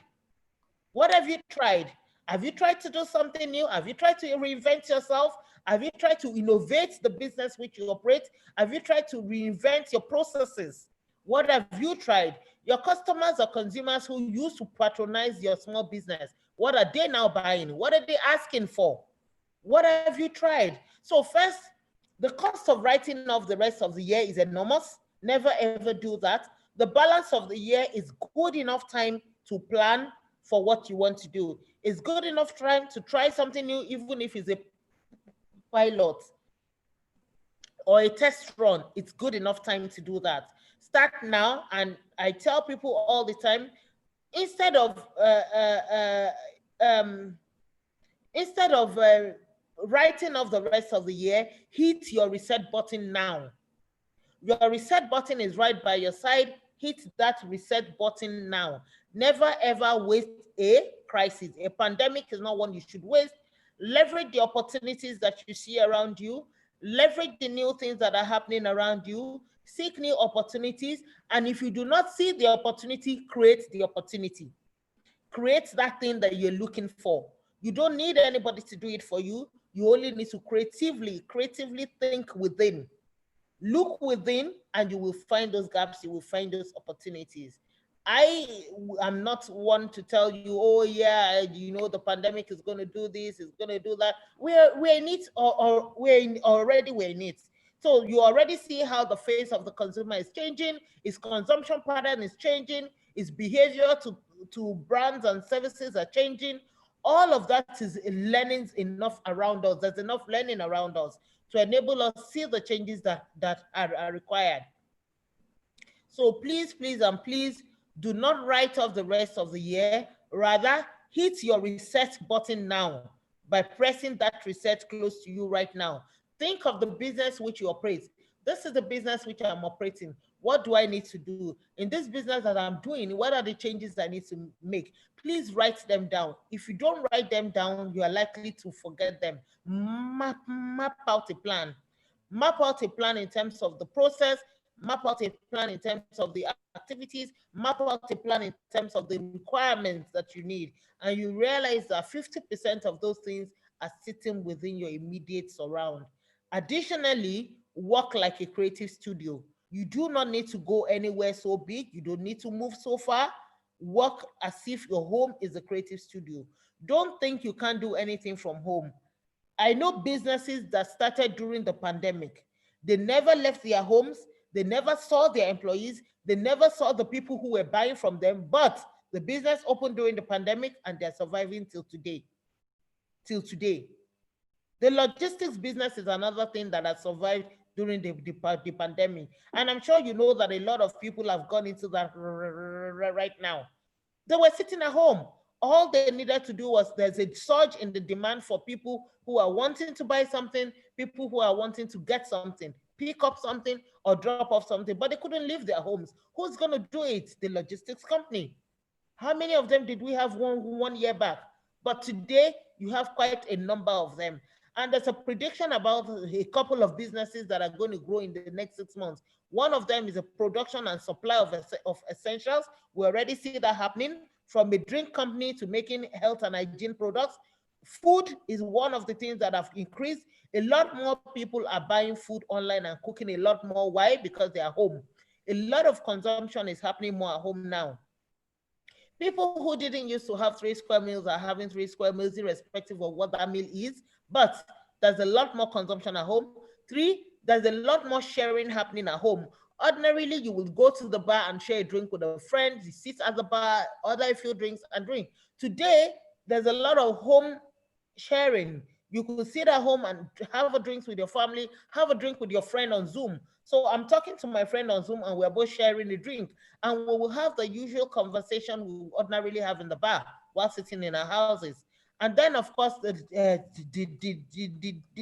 What have you tried? Have you tried to do something new? Have you tried to reinvent yourself? Have you tried to innovate the business which you operate? Have you tried to reinvent your processes? What have you tried? Your customers or consumers who used to patronize your small business, what are they now buying? What are they asking for? What have you tried? So first, the cost of writing off the rest of the year is enormous. Never ever do that. The balance of the year is good enough time to plan for what you want to do. It's good enough time to try something new, even if it's a pilot or a test run. It's good enough time to do that. Start now, and I tell people all the time, instead of writing off the rest of the year, hit your reset button now. Your reset button is right by your side. Hit that reset button now. Never ever waste a crisis. A pandemic is not one you should waste. Leverage the opportunities that you see around you. Leverage the new things that are happening around you. seek new opportunities. And if you do not see the opportunity, create the opportunity. Create that thing that you're looking for. You don't need anybody to do it for you. You only need to creatively think within. Look within and you will find those gaps, you will find those opportunities. I am not one to tell you, oh yeah, the pandemic is going to do this, it's going to do that. We're in it, or we're in it. So you already see how the face of the consumer is changing, his consumption pattern is changing, his behavior to brands and services are changing. All of that is learning enough around us. There's enough learning around us to enable us to see the changes that are required. So please, please, and please do not write off the rest of the year. Rather, hit your reset button now by pressing that reset close to you right now. Think of the business which you operate. This is the business which I'm operating. What do I need to do? In this business that I'm doing, what are the changes I need to make? Please write them down. If you don't write them down, you are likely to forget them. Map out a plan. Map out a plan in terms of the process, map out a plan in terms of the activities, map out a plan in terms of the requirements that you need. And you realize that 50% of those things are sitting within your immediate surround. Additionally, work like a creative studio. You do not need to go anywhere so big. You don't need to move so far. Work as if your home is a creative studio. Don't think you can't do anything from home. I know businesses that started during the pandemic. They never left their homes. They never saw their employees. They never saw the people who were buying from them. But the business opened during the pandemic and they're surviving till today. Till today. The logistics business is another thing that has survived during the pandemic. And I'm sure you know that a lot of people have gone into that right now. They were sitting at home. All they needed to do was there's a surge in the demand for people who are wanting to buy something, people who are wanting to get something, pick up something or drop off something, but they couldn't leave their homes. Who's going to do it? The logistics company. How many of them did we have one year back? But today, you have quite a number of them. And there's a prediction about a couple of businesses that are going to grow in the next 6 months. One of them is a production and supply of essentials. We already see that happening, from a drink company to making health and hygiene products. Food is one of the things that have increased. A lot more people are buying food online and cooking a lot more. Why? Because they are home. A lot of consumption is happening more at home now. People who didn't used to have 3 square meals are having 3 square meals, irrespective of what that meal is. But there's a lot more consumption at home. 3, there's a lot more sharing happening at home. Ordinarily, you will go to the bar and share a drink with a friend. You sit at the bar, order a few drinks and drink. Today, there's a lot of home sharing. You could sit at home and have a drink with your family, have a drink with your friend on Zoom. So I'm talking to my friend on Zoom and we're both sharing a drink. And we will have the usual conversation we ordinarily have in the bar while sitting in our houses. And then, of course, the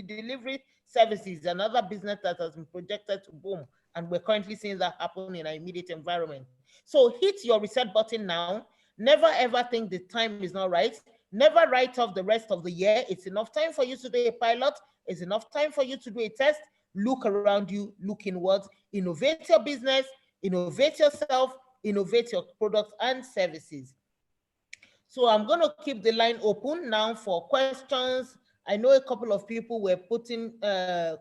delivery services, another business that has been projected to boom. And we're currently seeing that happen in our immediate environment. So hit your reset button now. Never ever think the time is not right. Never write off the rest of the year. It's enough time for you to do a pilot. It's enough time for you to do a test. Look around you, look inwards, innovate your business, innovate yourself, innovate your products and services. So I'm going to keep the line open now for questions. I know a couple of people were putting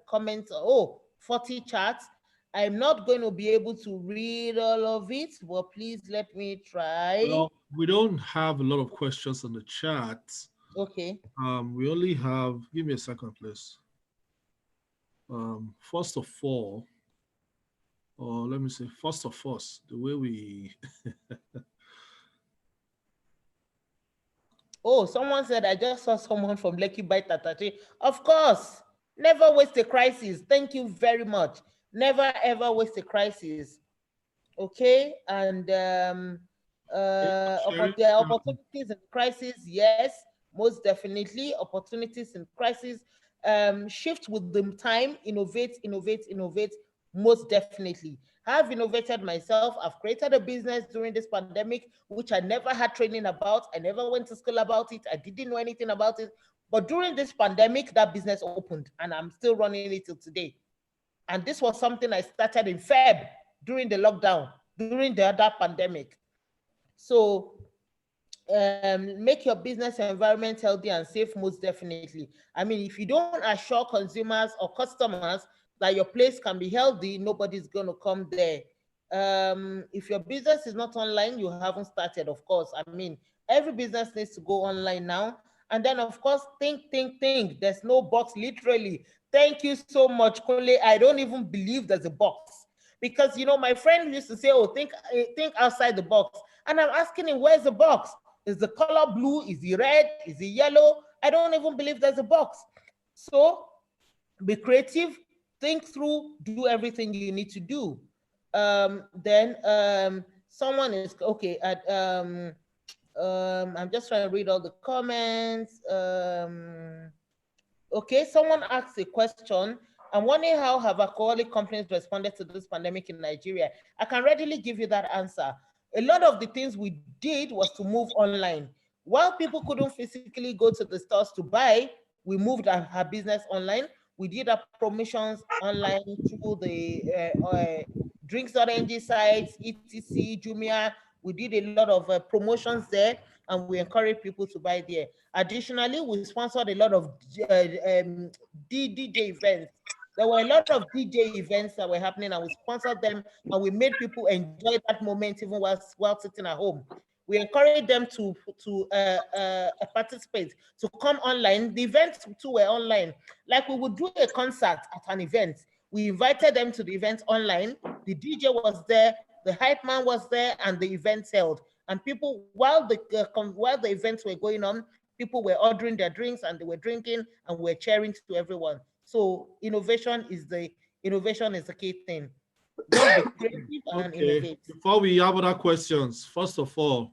comments. Oh, 40 chats. I'm not going to be able to read all of it, but please let me try. Well, we don't have a lot of questions on the chat. Okay. We only have, give me a second, please. First of all, or let me say, first of all, the way we. Oh, someone said, I just saw someone from Lekki by Tatachi. Of course, never waste a crisis. Thank you very much. Never ever waste a crisis. Okay, and there are opportunities in crisis. Yes, most definitely opportunities in crisis. Shift with the time, innovate, innovate, innovate. Most definitely. I've innovated myself. I've created a business during this pandemic, which I never had training about. I never went to school about it. I didn't know anything about it. But during this pandemic, that business opened and I'm still running it till today. And this was something I started in Feb during the lockdown, during the other pandemic. So make your business environment healthy and safe, most definitely. I mean, if you don't assure consumers or customers that your place can be healthy, nobody's going to come there. If your business is not online, you haven't started, of course. I mean, every business needs to go online now. And then, of course, think. There's no box, literally. Thank you so much, Kunle. I don't even believe there's a box. Because, you know, my friend used to say, oh, think outside the box. And I'm asking him, where's the box? Is the color blue? Is it red? Is it yellow? I don't even believe there's a box. So be creative, think through, do everything you need to do. Then someone is okay at I'm just trying to read all the comments. Okay, someone asked a question. I'm wondering how have alcoholic companies responded to this pandemic in Nigeria? I can readily give you that answer. A lot of the things we did was to move online. While people couldn't physically go to the stores to buy, we moved our business online. We did our promotions online through the drinks.ng sites, etc, Jumia. We did a lot of promotions there, and we encourage people to buy there. Additionally, we sponsored a lot of DJ events. There were a lot of DJ events that were happening, and we sponsored them, and we made people enjoy that moment even while sitting at home. We encouraged them to participate, to come online. The events too were online. Like we would do a concert at an event. We invited them to the event online. The DJ was there, the hype man was there, and the event held. And people, while the events were going on, people were ordering their drinks and they were drinking and were cheering to everyone. So innovation is the key thing. Just be creative and innovate. Before we have other questions, first of all,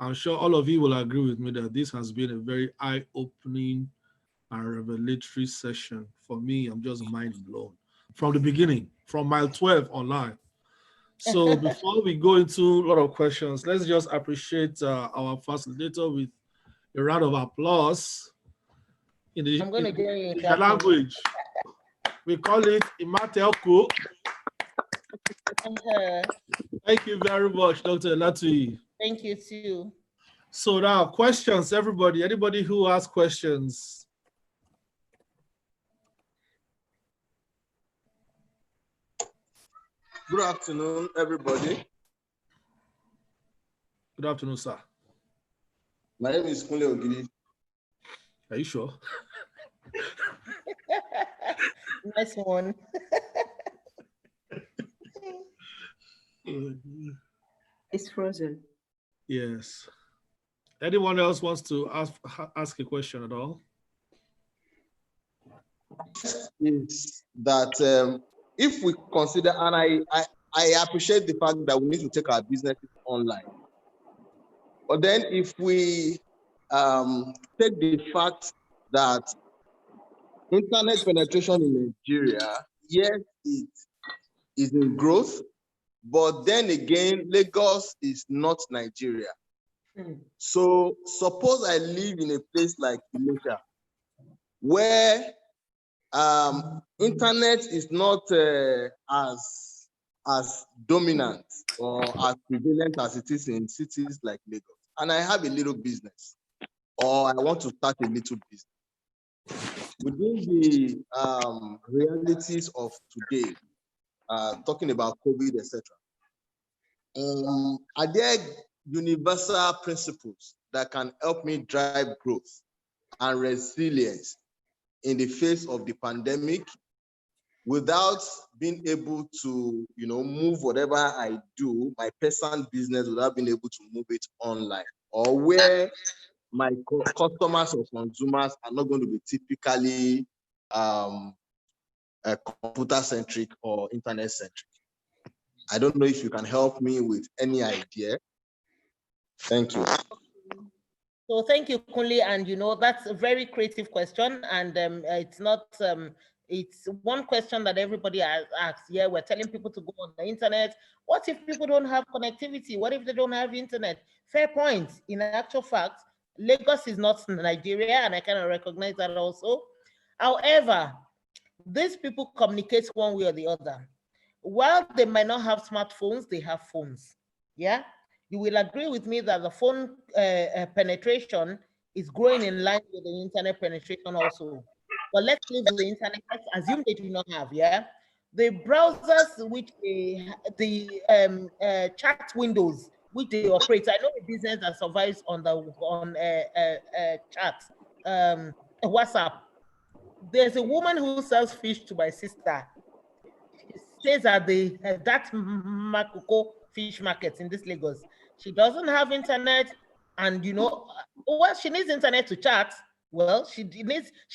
I'm sure all of you will agree with me that this has been a very eye-opening and revelatory session. For me, I'm just mind blown from the beginning, from mile 12 online. So before we go into a lot of questions, let's just appreciate our facilitator with a round of applause. In the language, we call it Imatelko. Thank you very much, Dr. Elatuyi. Thank you too. So now, questions, everybody. Anybody who has questions? Good afternoon, everybody. Good afternoon, sir. My name is Kunle Ogidi. Are you sure? Nice one. It's frozen. Yes. Anyone else wants to ask a question at all? Is that if we consider, and I appreciate the fact that we need to take our businesses online. But then if we take the fact that internet penetration in Nigeria, yes, it is in growth, but then again, Lagos is not Nigeria. So suppose I live in a place like Ilesha, where internet is not as dominant or as prevalent as it is in cities like Lagos, and I have a little business, or I want to start a little business. Within the realities of today, talking about COVID, etc., are there universal principles that can help me drive growth and resilience in the face of the pandemic without being able to, move whatever I do, my personal business, without being able to move it online, or where my customers or consumers are not going to be typically computer-centric or internet-centric? I don't know if you can help me with any idea. Thank you. So thank you, Kunle, and that's a very creative question, and it's not it's one question that everybody has asked. Yeah, we're telling people to go on the internet. What if people don't have connectivity? What if they don't have internet? Fair point. In actual fact, Lagos is not Nigeria, and I kind of recognize that also. However, These people communicate one way or the other. While they might not have smartphones, they have phones. Yeah, you will agree with me that the phone penetration is growing in line with the internet penetration also. But let's leave the internet. Let's assume they do not have. Yeah, the browsers which the chat windows which they operate. I know a business that survives on the chat, WhatsApp. There's a woman who sells fish to my sister. She stays at the that Makoko fish market in this Lagos. She doesn't have internet, and well, she needs internet to chat. Well, she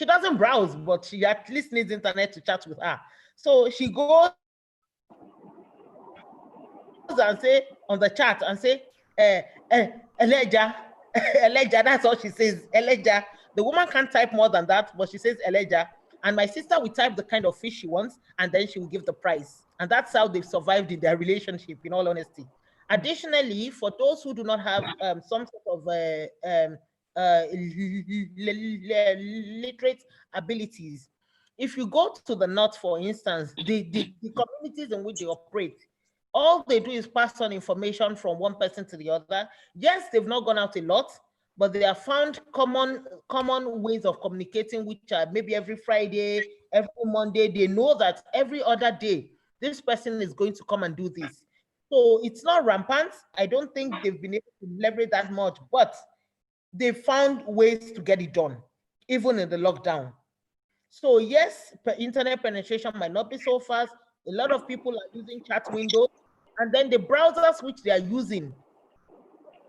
doesn't browse, but she at least needs internet to chat with her. So she goes and say on the chat and say, Elijah, Elijah, that's all she says, Elijah. The woman can't type more than that, but she says Elijah. And my sister will type the kind of fish she wants, and then she will give the price. And that's how they've survived in their relationship, in all honesty. Additionally, for those who do not have some sort of literate abilities, if you go to the north, for instance, the communities in which they operate, all they do is pass on information from one person to the other. Yes, they've not gone out a lot, but they have found common ways of communicating, which are maybe every Friday, every Monday. They know that every other day, this person is going to come and do this. So it's not rampant. I don't think they've been able to leverage that much, but they found ways to get it done, even in the lockdown. So yes, internet penetration might not be so fast. A lot of people are using chat windows, and then the browsers which they are using.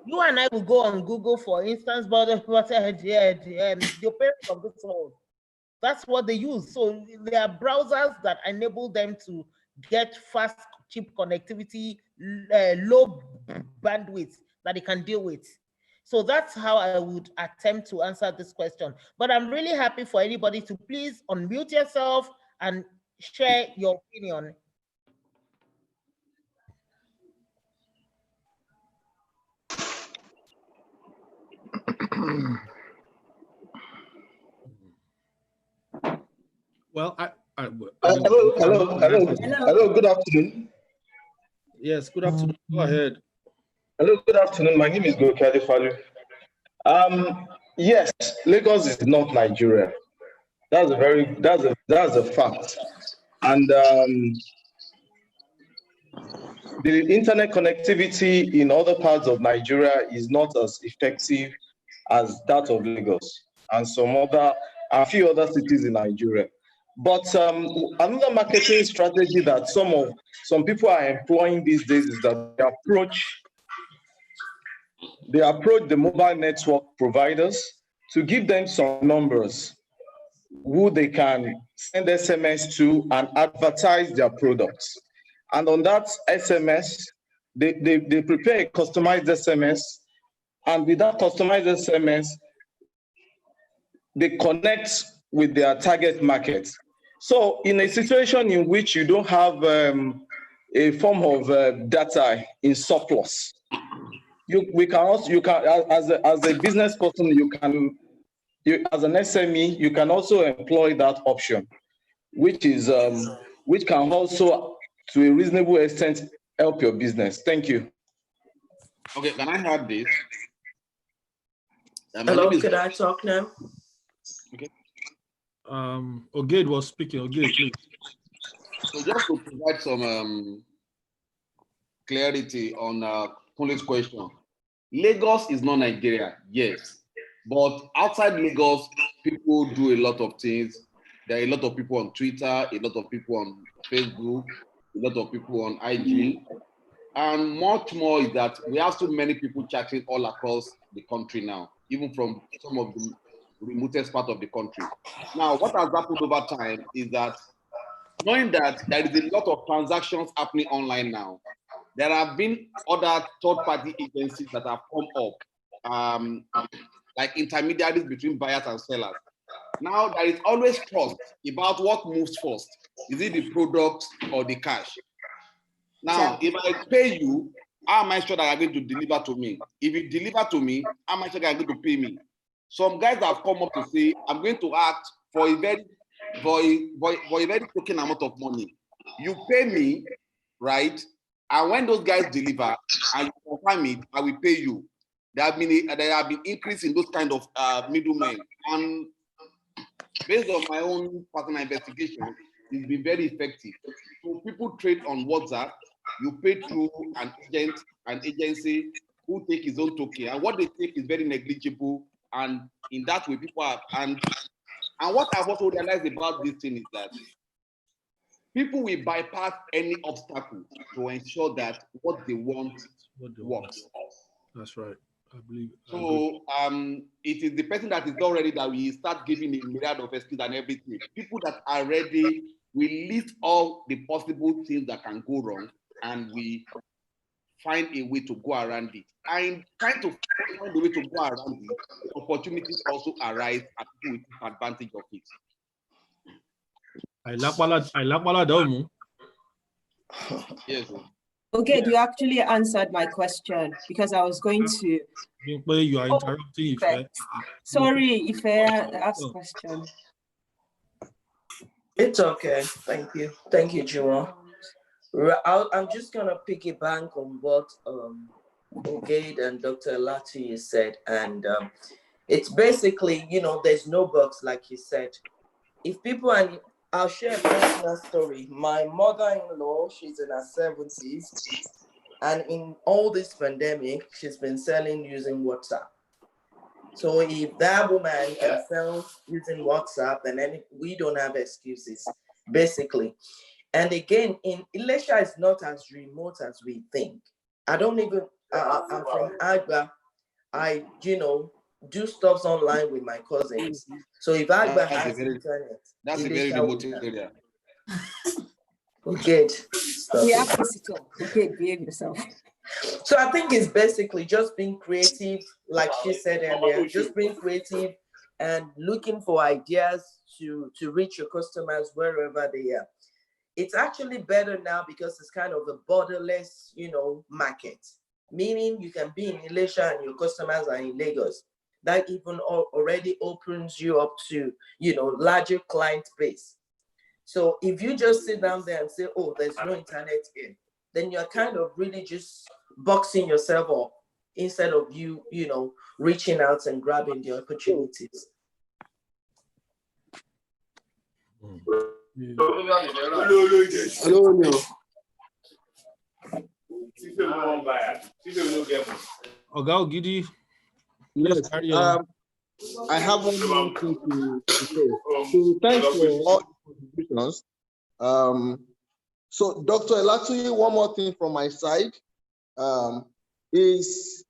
You and I will go on Google, for instance, but the parents of this world, that's what they use. So there are browsers that enable them to get fast, cheap connectivity, low bandwidth that they can deal with. So that's how I would attempt to answer this question. But I'm really happy for anybody to please unmute yourself and share your opinion. Well, hello. Good afternoon. Yes, good afternoon. Go ahead. Hello, good afternoon. My name is Gokade Falu. Yes, Lagos is not Nigeria. That's a fact. And the internet connectivity in other parts of Nigeria is not as effective as that of Lagos and a few other cities in Nigeria. But another marketing strategy that some people are employing these days is that they approach the mobile network providers to give them some numbers who they can send SMS to and advertise their products. And on that SMS, they prepare a customized SMS, and with that customized SMS, they connect with their target market. So in a situation in which you don't have a form of data in surplus, as a business person, as an SME, you can also employ that option, which can also, to a reasonable extent, help your business. Thank you. Okay, can I have this? Hello, could I talk now? Okay. Ogade was speaking. Ogade, please. So just to provide some clarity on Kunle's question. Lagos is not Nigeria, yes. But outside Lagos, people do a lot of things. There are a lot of people on Twitter, a lot of people on Facebook, a lot of people on IG. And much more is that we have so many people chatting all across the country now, even from some of the remotest part of the country. Now, what has happened over time is that knowing that there is a lot of transactions happening online now, there have been other third-party agencies that have come up, like intermediaries between buyers and sellers. Now, there is always trust about what moves first. Is it the product or the cash? Now, if I pay you, how am I sure that you're going to deliver to me? If you deliver to me, how am I sure that you're going to pay me? Some guys have come up to say, I'm going to ask for a very for a very token amount of money. You pay me, right? And when those guys deliver and you confirm it, I will pay you. There have been increase in those kind of middlemen. And based on my own personal investigation, it's been very effective. So people trade on WhatsApp. You pay through an agency who take his own token, and what they take is very negligible. And in that way, people are and what I've also realized about this thing is that people will bypass any obstacle to ensure that what they want works. That's right. I believe. So it is the person that is not ready that we start giving a myriad of excuses and everything. People that are ready, we list all the possible things that can go wrong, and we find a way to go around it. And trying to find a way to go around it, opportunities also arise and people will take advantage of it. I like Domu. Yes. Okay, you actually answered my question because I was going to. You are interrupting. Sorry if I asked question. It's okay. Thank you. Thank you, Juwon. I'm just gonna piggyback on what Ogade and Dr. Elatuyi said, and it's basically, there's no box, like you said. If people, and I'll share a personal story. My mother-in-law, she's in her 70s, and in all this pandemic, she's been selling using WhatsApp. So if that woman can sell using WhatsApp, then we don't have excuses, basically. And again, in Ilesha is not as remote as we think. I'm from Agba. I, do stuff online with my cousins. So if Agba has internet, that's a very remote area. Okay. We have visitor. Okay, behave yourself. So I think it's basically just being creative, like she said earlier, just being creative and looking for ideas to reach your customers wherever they are. It's actually better now because it's kind of a borderless, market. Meaning you can be in Ilesha and your customers are in Lagos. That even already opens you up to, larger client base. So if you just sit down there and say, oh, there's no internet here, then you're kind of really just boxing yourself up instead of you reaching out and grabbing the opportunities. Oga Gidi. Yes, I have one more thing to say. So thanks for all the contributions. So Dr. Elatuyi, one more thing from my side is,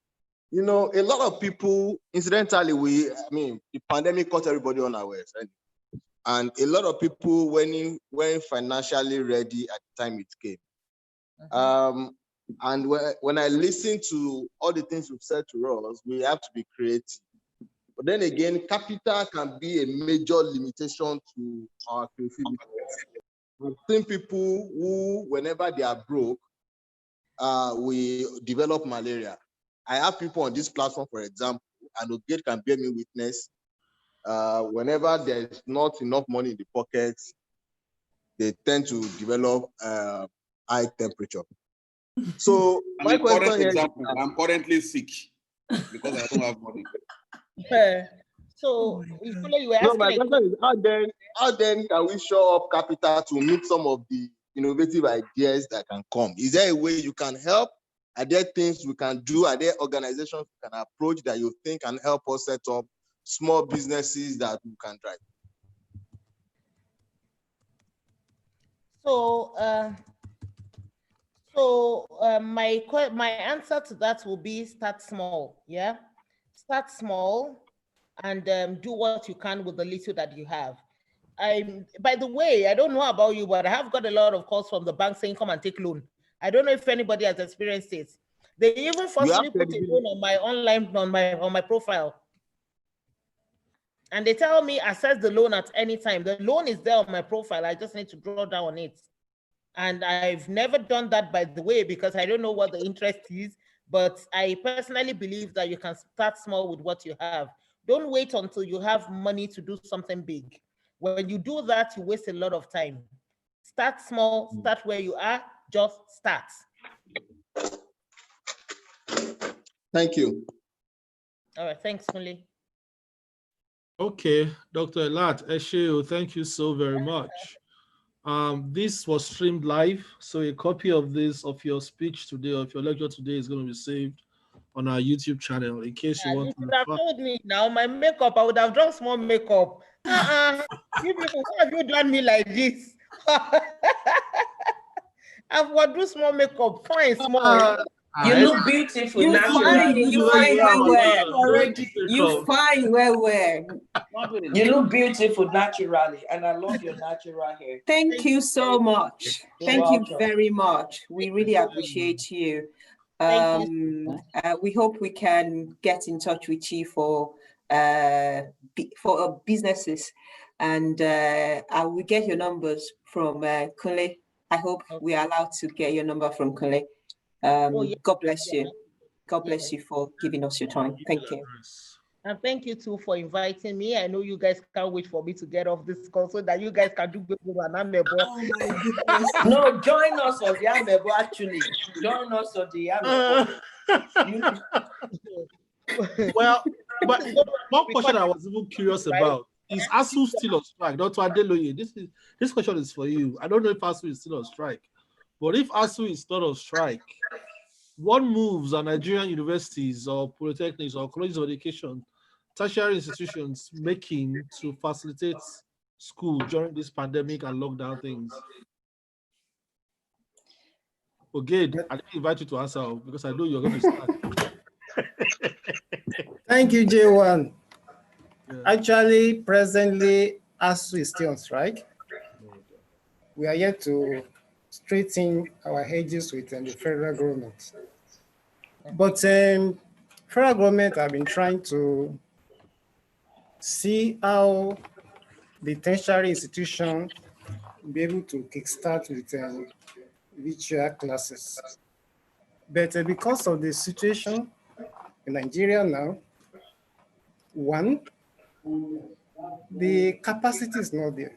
a lot of people, incidentally, the pandemic caught everybody unawares, right? And a lot of people weren't financially ready at the time it came. And when I listen to all the things you've said to us, we have to be creative. But then again, capital can be a major limitation to our creativity. I've seen people who, whenever they are broke, we develop malaria. I have people on this platform, for example, and Ogate can bear me witness. Whenever there is not enough money in the pockets, they tend to develop high temperature. So my question is, I'm currently sick because I don't have money. So you were asking. No, my question is, how then can we show up capital to meet some of the innovative ideas that can come? Is there a way you can help? Are there things we can do? Are there organizations we can approach that you think can help us set up small businesses that we can drive? My answer to that will be start small. Yeah, start small and do what you can with the little that you have. By the way, I don't know about you, but I have got a lot of calls from the bank saying, come and take loan. I don't know if anybody has experienced it. They even forced me to put a loan on my online, on my profile. And they tell me access the loan at any time. The loan is there on my profile. I just need to draw down on it. And I've never done that, by the way, because I don't know what the interest is. But I personally believe that you can start small with what you have. Don't wait until you have money to do something big. When you do that, you waste a lot of time. Start small, start where you are, just start. Thank you. All right, thanks, Muli. Okay, Dr. Elat, Esheo, thank you so very much. This was streamed live, so a copy of your speech today, of your lecture today, is going to be saved on our YouTube channel in case you want You to. should have told me now. My makeup, I would have done small makeup. You people, why have you done me like this? I've got do small makeup, fine, small. You look beautiful You naturally. you fine where. Already. You fine where. You look beautiful naturally, and I love your natural hair. Thank you so much. You're Thank you welcome. very much. We really appreciate you. We hope we can get in touch with you for businesses, and I will get your numbers from Kunle. I hope we are allowed to get your number from Kunle. God bless you. God bless you for giving us your time. Thank you. And thank you too for inviting me. I know you guys can't wait for me to get off this call so that you guys can do good and amebo. Oh my goodness. No, join us on the amebo actually. Join us on the amebo. Well, but one question I was even curious about is ASU still on strike? Dr. Adeloye, this question is for you. I don't know if ASU is still on strike, but if ASU is not on strike, what moves are Nigerian universities or polytechnics or colleges of education, tertiary institutions making to facilitate school during this pandemic and lockdown things? Okay, I didn't invite you to answer because I know you're going to start. Thank you, J1. Yeah. Actually, presently, ASU is still on strike. We are yet to straighten our hedges with the federal government. But federal government have been trying to see how the tertiary institution will be able to kickstart with virtual classes. But because of the situation in Nigeria now, one, the capacity is not there.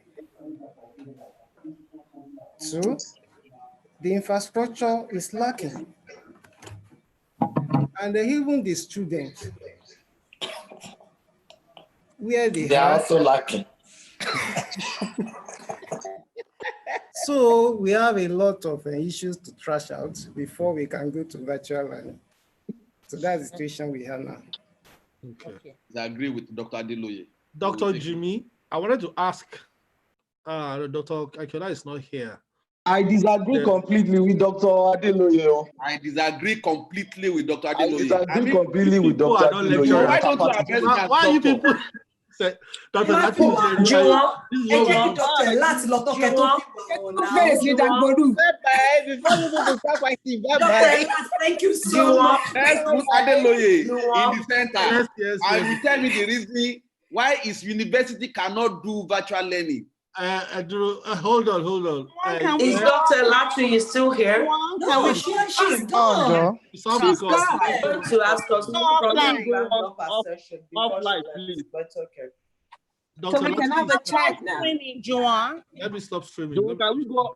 Two, the infrastructure is lacking. And even the students, where they are also lacking. So we have a lot of issues to trash out before we can go to virtual learning. So that's the situation we have now. Okay. I agree with Dr. Adeloye. Dr. Jimmy, I wanted to ask, Dr. Akiola is not here. I disagree completely with Dr. Adeloye. I disagree completely with Dr. Adeloye. I disagree completely with Dr. Adeloye. Why don't you address me as why you people? Dr. Adeloye. Thank you so much. Adeloye in the center. Yes. And you tell me the reason why is university cannot do virtual learning. Hold on. Is Dr. Elatuyi still here? No, she's gone. She's gone. I'm going to ask us to probably round up our session offline, please. But okay. So we can have a chat now. Let me stop streaming. Can we go